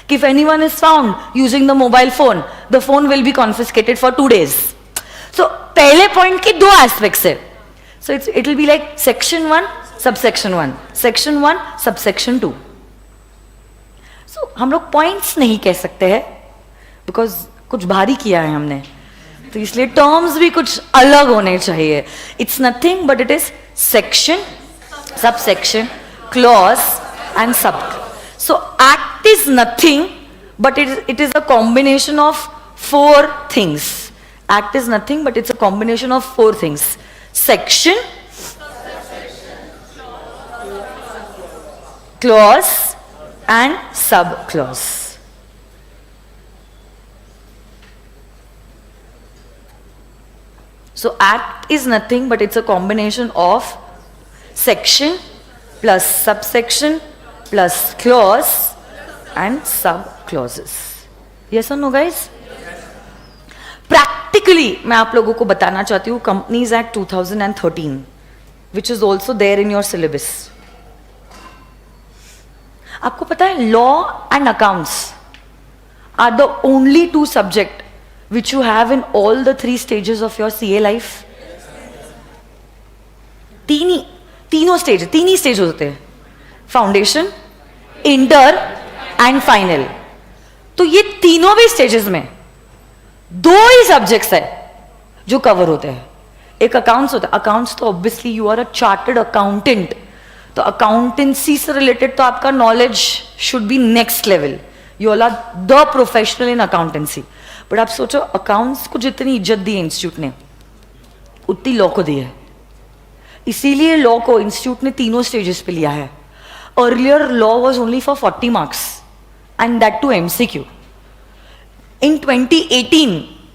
कि if anyone is found using the mobile phone, the phone will be confiscated for 2 days. So पहले पॉइंट के 2 एस्पेक्ट्स है. So it will be like section 1, subsection 1, section 1, subsection 2. So हम लोग पॉइंट्स नहीं कह सकते हैं बिकॉज कुछ भारी किया है हमने, तो इसलिए टर्म्स भी कुछ अलग होने चाहिए. It's nothing but it is section, subsection, clause and सब. So act is nothing but it is a combination of 4 things. Act is nothing but it's a combination of 4 things. Section, clause and subclause. So act is nothing but it's a combination of section plus subsection plus clause and subclauses. Yes or no guys? Practically मैं आप लोगों को बताना चाहती हूँ companies act 2013 which is also there in your syllabus. आपको पता है law and accounts are the only 2 subject which you have in all the 3 stages of your CA life. तीनों स्टेज होते हैं, फाउंडेशन, इंटर एंड फाइनल. तो ये तीनों भी स्टेजेस में 2 ही सब्जेक्ट्स है जो कवर होते हैं. एक अकाउंट्स होता है. अकाउंट्स तो obviously you are a chartered accountant, तो अकाउंटेंसी से रिलेटेड तो आपका knowledge should be next level. You all are the professional in accountancy. But आप सोचो अकाउंट्स को जितनी इज्जत दी है इंस्टीट्यूट ने उतनी लॉ को दी है. इसीलिए लॉ को इंस्टीट्यूट ने तीनों स्टेजेस पे लिया है. Earlier law was only for 40 marks and that too MCQ. In 2018,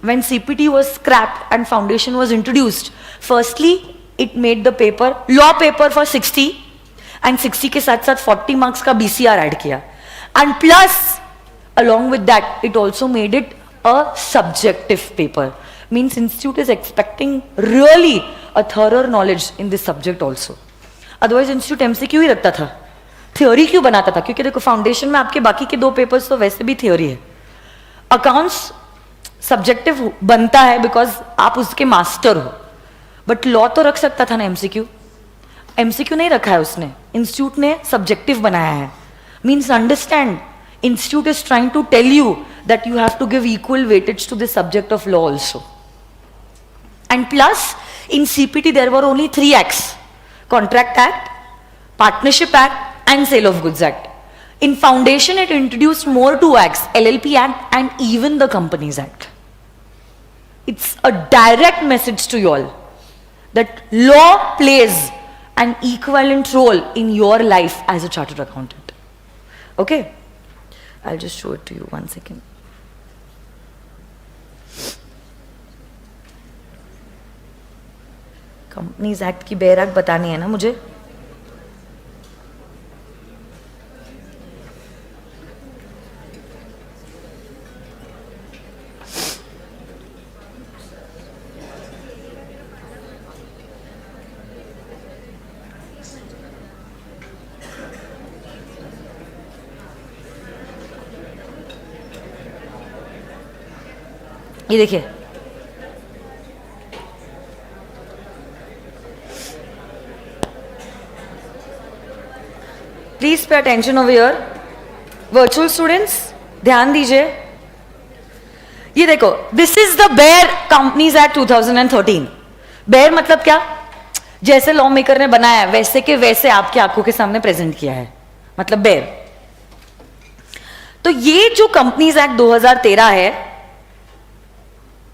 when CPT was scrapped and foundation was introduced, firstly, it made the paper, law paper for 60 and 60 के साथ साथ 40 marks का BCR add किया. And plus, along with that, it also made it a subjective paper. Means institute is expecting really a thorough knowledge in this subject also. Otherwise, institute MCQ ही रखता था. Theory क्यों बनाता था? क्योंकि देखो foundation में आपके बाकी के 2 papers तो वैसे भी theory है. अकाउंट्स सब्जेक्टिव बनता है बिकॉज आप उसके मास्टर हो. बट लॉ तो रख सकता था ना MCQ. MCQ नहीं रखा है उसने, इंस्टीट्यूट ने सब्जेक्टिव बनाया है. Means understand, institute is trying to tell you that you have to give equal weightage to this subject of law also. And plus in CPT there were only 3 acts: contract act, partnership act and sale of goods act. In foundation, it introduced more 2 acts, LLP Act and even the Companies Act. It's a direct message to you all that law plays an equivalent role in your life as a chartered accountant. Okay? I'll just show it to you 1 second. Companies Act की बैराक बतानी है ना मुझे. ये देखिए, please pay attention over here. Virtual students ध्यान दीजिए. ये देखो, this is the bare companies act 2013. Bare मतलब क्या? जैसे लॉ मेकर ने बनाया वैसे के वैसे आपकी आंखों के सामने प्रेजेंट किया है, मतलब बेयर. तो ये जो कंपनीज एक्ट 2013 है,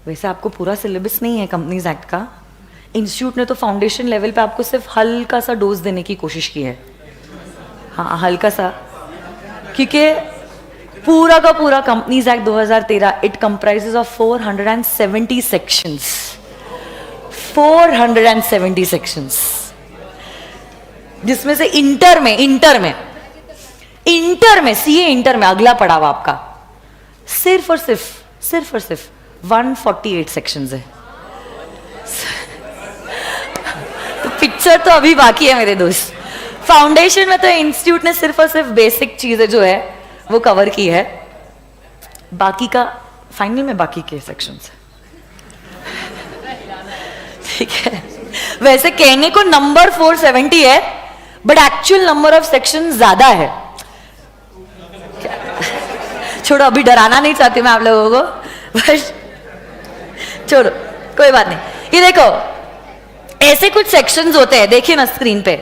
वैसे आपको पूरा सिलेबस नहीं है कंपनीज एक्ट का. इंस्टीट्यूट ने तो फाउंडेशन लेवल पे आपको सिर्फ हल्का सा डोज देने की कोशिश की है. हाँ, हल्का सा, क्योंकि पूरा का पूरा companies act 2013 it comprises of 470 sections. 470 sections, जिसमें से इंटर में CA इंटर में अगला पड़ाव आपका सिर्फ और सिर्फ 148 सेक्शंस है. तो पिक्चर तो अभी बाकी है मेरे दोस्त. फाउंडेशन में तो इंस्टीट्यूट ने सिर्फ और सिर्फ बेसिक चीजें जो है वो कवर की है. बाकी का फाइनल में बाकी के सेक्शन है, ठीक है। वैसे कहने को नंबर 470 है, but actual number of section ज्यादा है। छोड़ो, अभी डराना नहीं चाहती मैं आप लोगों को, बस छोड़ो, कोई बात नहीं। ये देखो, ऐसे कुछ सेक्शंस होते हैं, देखिए ना स्क्रीन पे,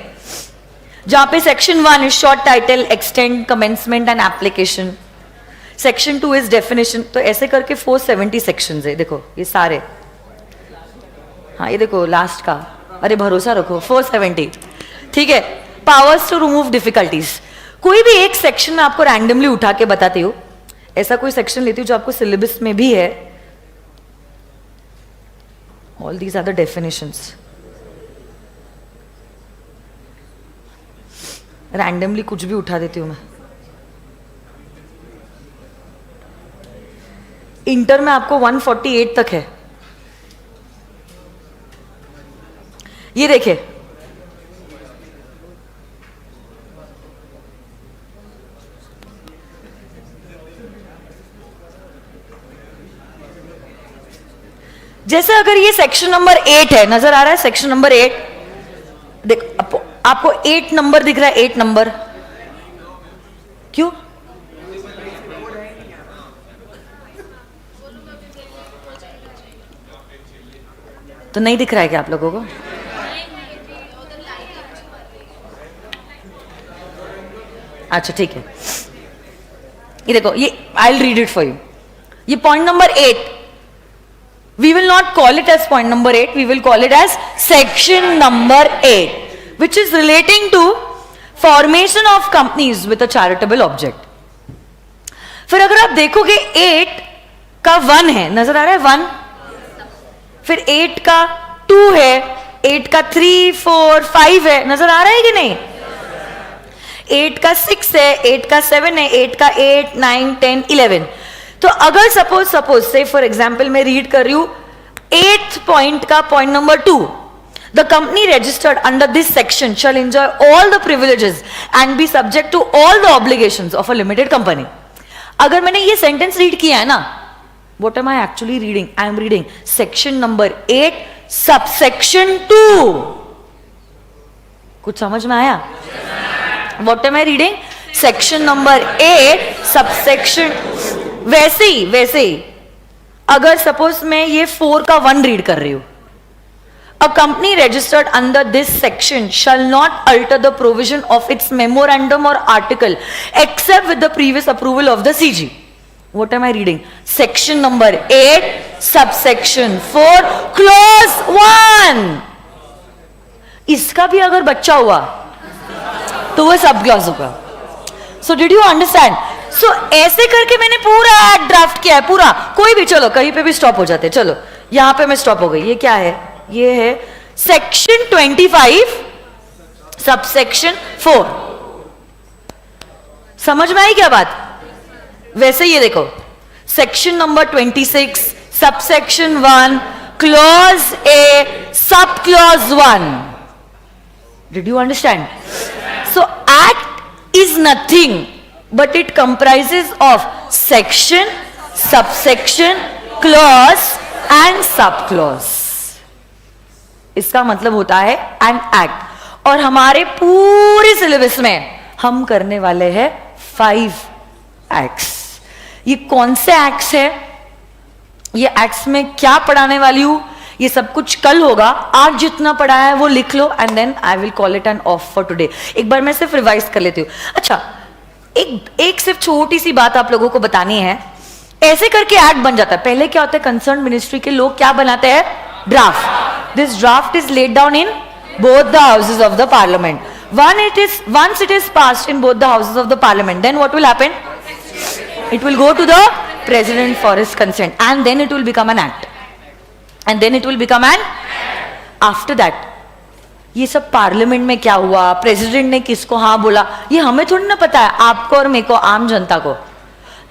जहां पे section 1 is short title, extend, commencement and application, section 2 is definition. तो ऐसे करके 470 सेक्शंस है, देखो ये सारे। हाँ ये देखो लास्ट का, अरे भरोसा रखो 470, ठीक है। पावर्स टू रिमूव डिफिकल्टीज, कोई भी एक सेक्शन में आपको रैंडमली उठा के बताती हूँ, ऐसा कोई सेक्शन लेती हूँ जो आपको सिलेबस में भी है। All these are the definitions, randomly कुछ भी उठा देती हूं मैं। इंटर में आपको 148 तक है, ये देखिए। जैसे अगर ये सेक्शन नंबर 8 है, नजर आ रहा है सेक्शन नंबर 8, देख आपको 8 नंबर दिख रहा है, 8 नंबर क्यों? तो नहीं दिख रहा है क्या आप लोगों को? अच्छा ठीक है, ये देखो, ये I will read it for you. ये point number 8, we will not call it as point number 8, we will call it as section number 8, which is relating to formation of companies with a charitable object. फिर अगर आप देखोगे 8 का 1 है, नजर आ रहा है 1, फिर 8 का 2 है, 8 का 3, 4, 5 है, नजर आ रहा है कि नहीं? 8 का 6 है, 8 का 7 है, 8 का 8, 9, 10, 11। तो अगर सपोज से फॉर एग्जाम्पल मैं रीड कर रही हूं 8th पॉइंट का point number 2, the company registered under this section shall enjoy all the privileges and be subject to all the obligations of a limited company. अगर मैंने ये सेंटेंस रीड किया है ना, what am I actually reading? I am reading section number 8 subsection 2। कुछ समझ में आया? What am I reading? Section number 8 subsection. वैसे ही अगर सपोज मैं ये 4 का 1 रीड कर रही हूं, a company registered under this section shall not alter the provision of its memorandum और article except with the previous approval of the CG. What am I reading? Section number 8 subsection 4 clause 1। इसका भी अगर बच्चा हुआ तो वह सब क्लॉज होगा। So did you understand? So ऐसे करके मैंने पूरा ड्राफ्ट किया है, पूरा। कोई भी, चलो कहीं पे भी स्टॉप हो जाते, चलो यहां पे मैं स्टॉप हो गई। ये क्या है? ये है सेक्शन 25 सबसेक्शन 4। समझ में आई क्या बात? वैसे ये देखो, section number 26 subsection 1 clause A sub clause 1। Did you understand? So act is nothing but it comprises of section, subsection, clause and subclause. इसका मतलब होता है an act। और हमारे पूरे सिलेबस में हम करने वाले हैं 5 acts। ये कौन से acts है, ये acts में क्या पढ़ाने वाली हूं, ये सब कुछ कल होगा। आज जितना पढ़ा है वो लिख लो and then I will call it an off for today. एक बार मैं सिर्फ रिवाइज कर लेती हूँ। अच्छा, एक सिर्फ छोटी सी बात आप लोगों को बतानी है। ऐसे करके एक्ट बन जाता है। पहले क्या होता है, कंसर्न मिनिस्ट्री के लोग क्या बनाते हैं? Draft. This draft is laid down in both the houses of the parliament. once it is passed in both the houses of the parliament, then what will happen? It will go to the president for his consent and then it will become an act. After that, ये सब पार्लियामेंट में क्या हुआ, प्रेसिडेंट ने किसको हाँ बोला, ये हमें थोड़ी ना पता है, आपको और मेरे को, आम जनता को।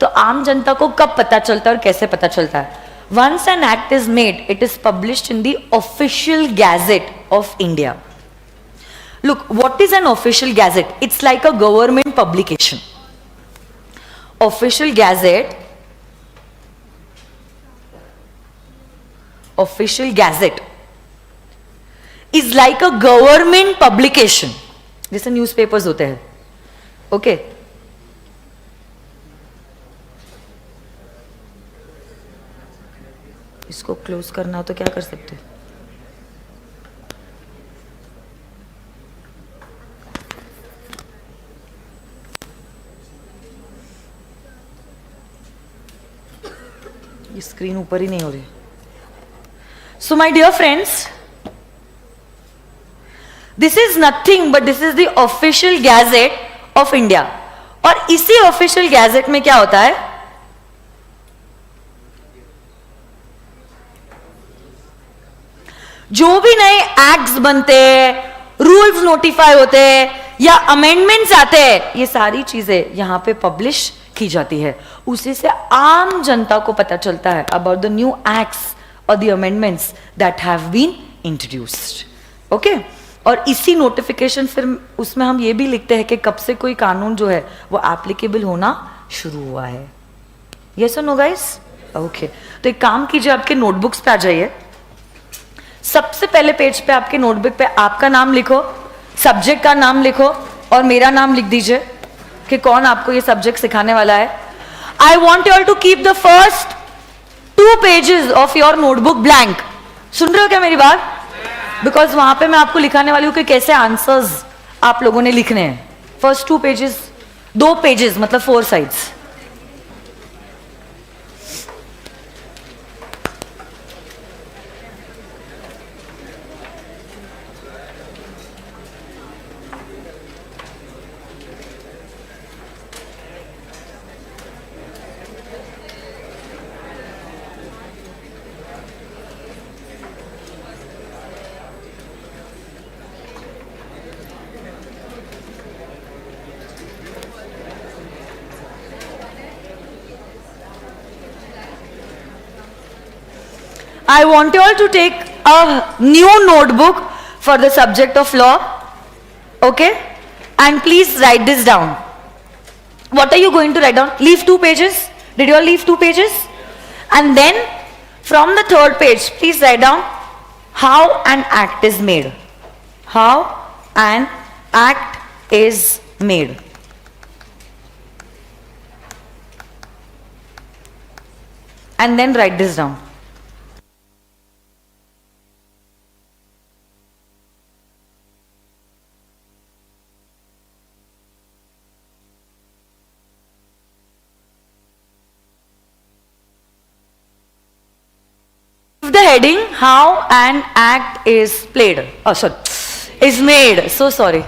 तो आम जनता को कब पता चलता है और कैसे पता चलता है? Once an act is made, it is published in the official gazette of India. Look, what is an official gazette? It's like a government publication. Official gazette official gazette is like a government publication, जैसे न्यूज़पेपर्स होते हैं. ओके इसको क्लोज करना हो तो क्या कर सकते हैं? ये स्क्रीन ऊपर ही नहीं हो रही. So my dear friends, this is nothing but this is the official gazette of India. और इसी ऑफिशियल गैजेट में क्या होता है? जो भी नए एक्ट्स बनते हैं, रूल्स नोटिफाई होते हैं या अमेंडमेंट्स आते हैं, ये सारी चीजें यहां पे पब्लिश की जाती है. उसी से आम जनता को पता चलता है अबाउट द न्यू एक्ट्स और the amendments that have been introduced. Okay, और इसी नोटिफिकेशन फिर उसमें हम ये भी लिखते हैं कि कब से कोई कानून जो है वो एप्लीकेबल होना शुरू हुआ है. यस और नो गाइस? ओके, तो एक काम कीजिए, आपके नोटबुक्स पे आ जाइए. सबसे पहले पेज पे आपके नोटबुक पे आपका नाम लिखो, सब्जेक्ट का नाम लिखो और मेरा नाम लिख दीजिए कि कौन आपको ये सब्जेक्ट सिखाने वाला है. I want you all to keep the first 2 pages of your notebook blank. सुन रहे हो क्या मेरी बात? बिकॉज वहां पे मैं आपको लिखाने वाली हूं कि कैसे आंसर्स आप लोगों ने लिखने हैं. फर्स्ट 2 पेजेस, 2 पेजेस मतलब 4 sides. I want you all to take a new notebook for the subject of law. Okay? And please write this down. What are you going to write down? Leave 2 pages. Did you all leave 2 pages? And then from the 3rd page, please write down how an act is made. How an act is made. And then write this down. The heading, how an act is played. Oh, sorry, is made. So sorry.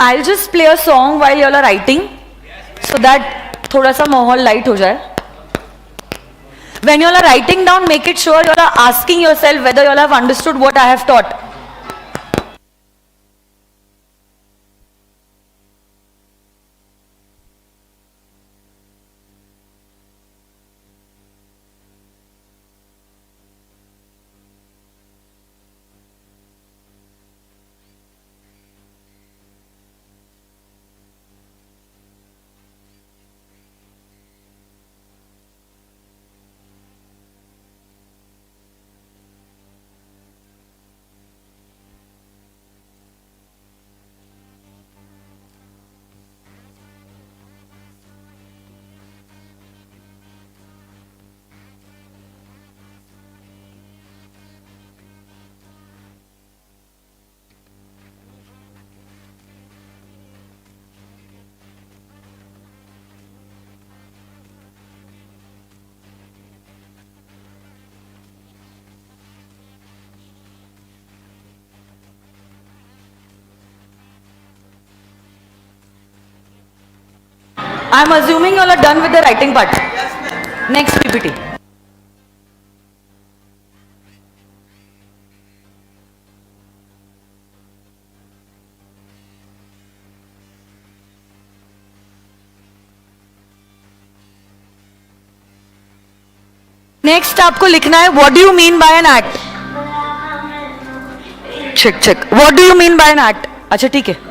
I'll just play a song while you all are writing so that थोड़ा सा माहौल लाइट हो जाए. When you all are writing down, make it sure you all are asking yourself whether you all have understood what I have taught. I am assuming you all are done with the writing part. Next PPT. Next आपको लिखना है what do you mean by an act. Check what do you mean by an act. अच्छा ठीक है.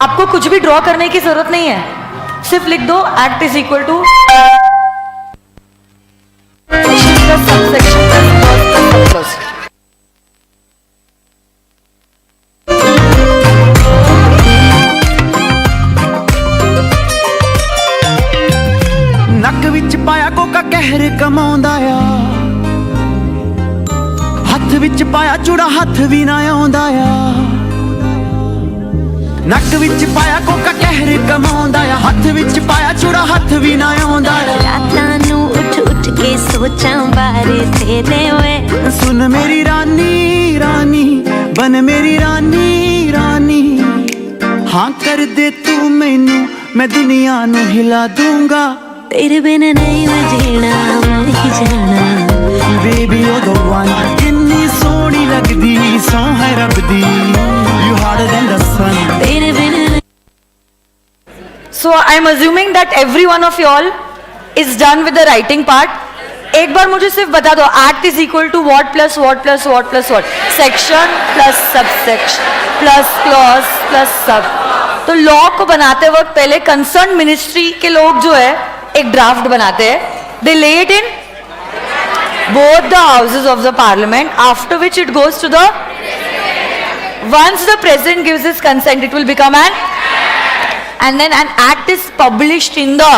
आपको कुछ भी ड्रॉ करने की जरूरत नहीं है, सिर्फ लिख दो एक्ट इज इक्वल टू ਨੱਕ ਵਿੱਚ ਪਾਇਆ ਕੋਕਾ ਕਹਿਰ ਕਮਾਉਂਦਾ ਆ, ਹੱਥ ਵਿੱਚ ਪਾਇਆ ਚੂੜਾ ਹੱਥ ਵੀ ਨਾ ਆਉਂਦਾ ਆ। ਨੱਕ ਵਿੱਚ ਪਾਇਆ ਕੋਕਾ ਕਹਿਰ ਕਮਾਉਂਦਾ ਆ, ਹੱਥ ਵਿੱਚ ਪਾਇਆ ਚੂੜਾ ਹੱਥ ਵੀ ਨਾ ਆਉਂਦਾ ਆ। ਰਾਤਾਂ ਨੂੰ ਉੱਠ ਉੱਠ ਕੇ ਸੋਚਾਂ ਬਾਰੇ ਤੇਰੇ ਵੇ। ਸੁਣ ਮੇਰੀ ਰਾਨੀ ਰਾਨੀ ਬਨ ਮੇਰੀ ਰਾਨੀ ਰਾਨੀ, ਹਾਂ ਕਰ ਦੇ ਤੂੰ ਮੈਨੂੰ ਮੈਂ ਦੁਨੀਆ ਨੂੰ ਹਿਲਾ ਦੂੰਗਾ। तेरे बिन नहीं मैं जीना मैं ही जाना। बेबी you're the one, किन्नी सोहनी लगदी सौं है रब दी, you harder than the sun। तेरे बिन So I am assuming that every one of you all is done with the writing part. एक बार मुझे सिर्फ बता दो act is equal to what plus what plus what plus what, section plus subsection plus clause plus सब। तो लॉ को बनाते वक्त पहले कंसर्न मिनिस्ट्री के लोग जो है एक ड्राफ्ट बनाते हैं, दे ले it in both the houses of the parliament, after which it goes to the, once the president gives his consent it will become an, and then an act is published in the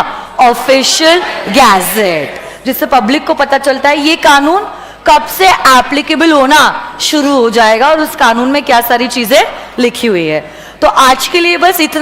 official gazette, जिससे पब्लिक को पता चलता है ये कानून कब से एप्लीकेबल होना शुरू हो जाएगा और उस कानून में क्या सारी चीजें लिखी हुई है। तो आज के लिए बस इतना।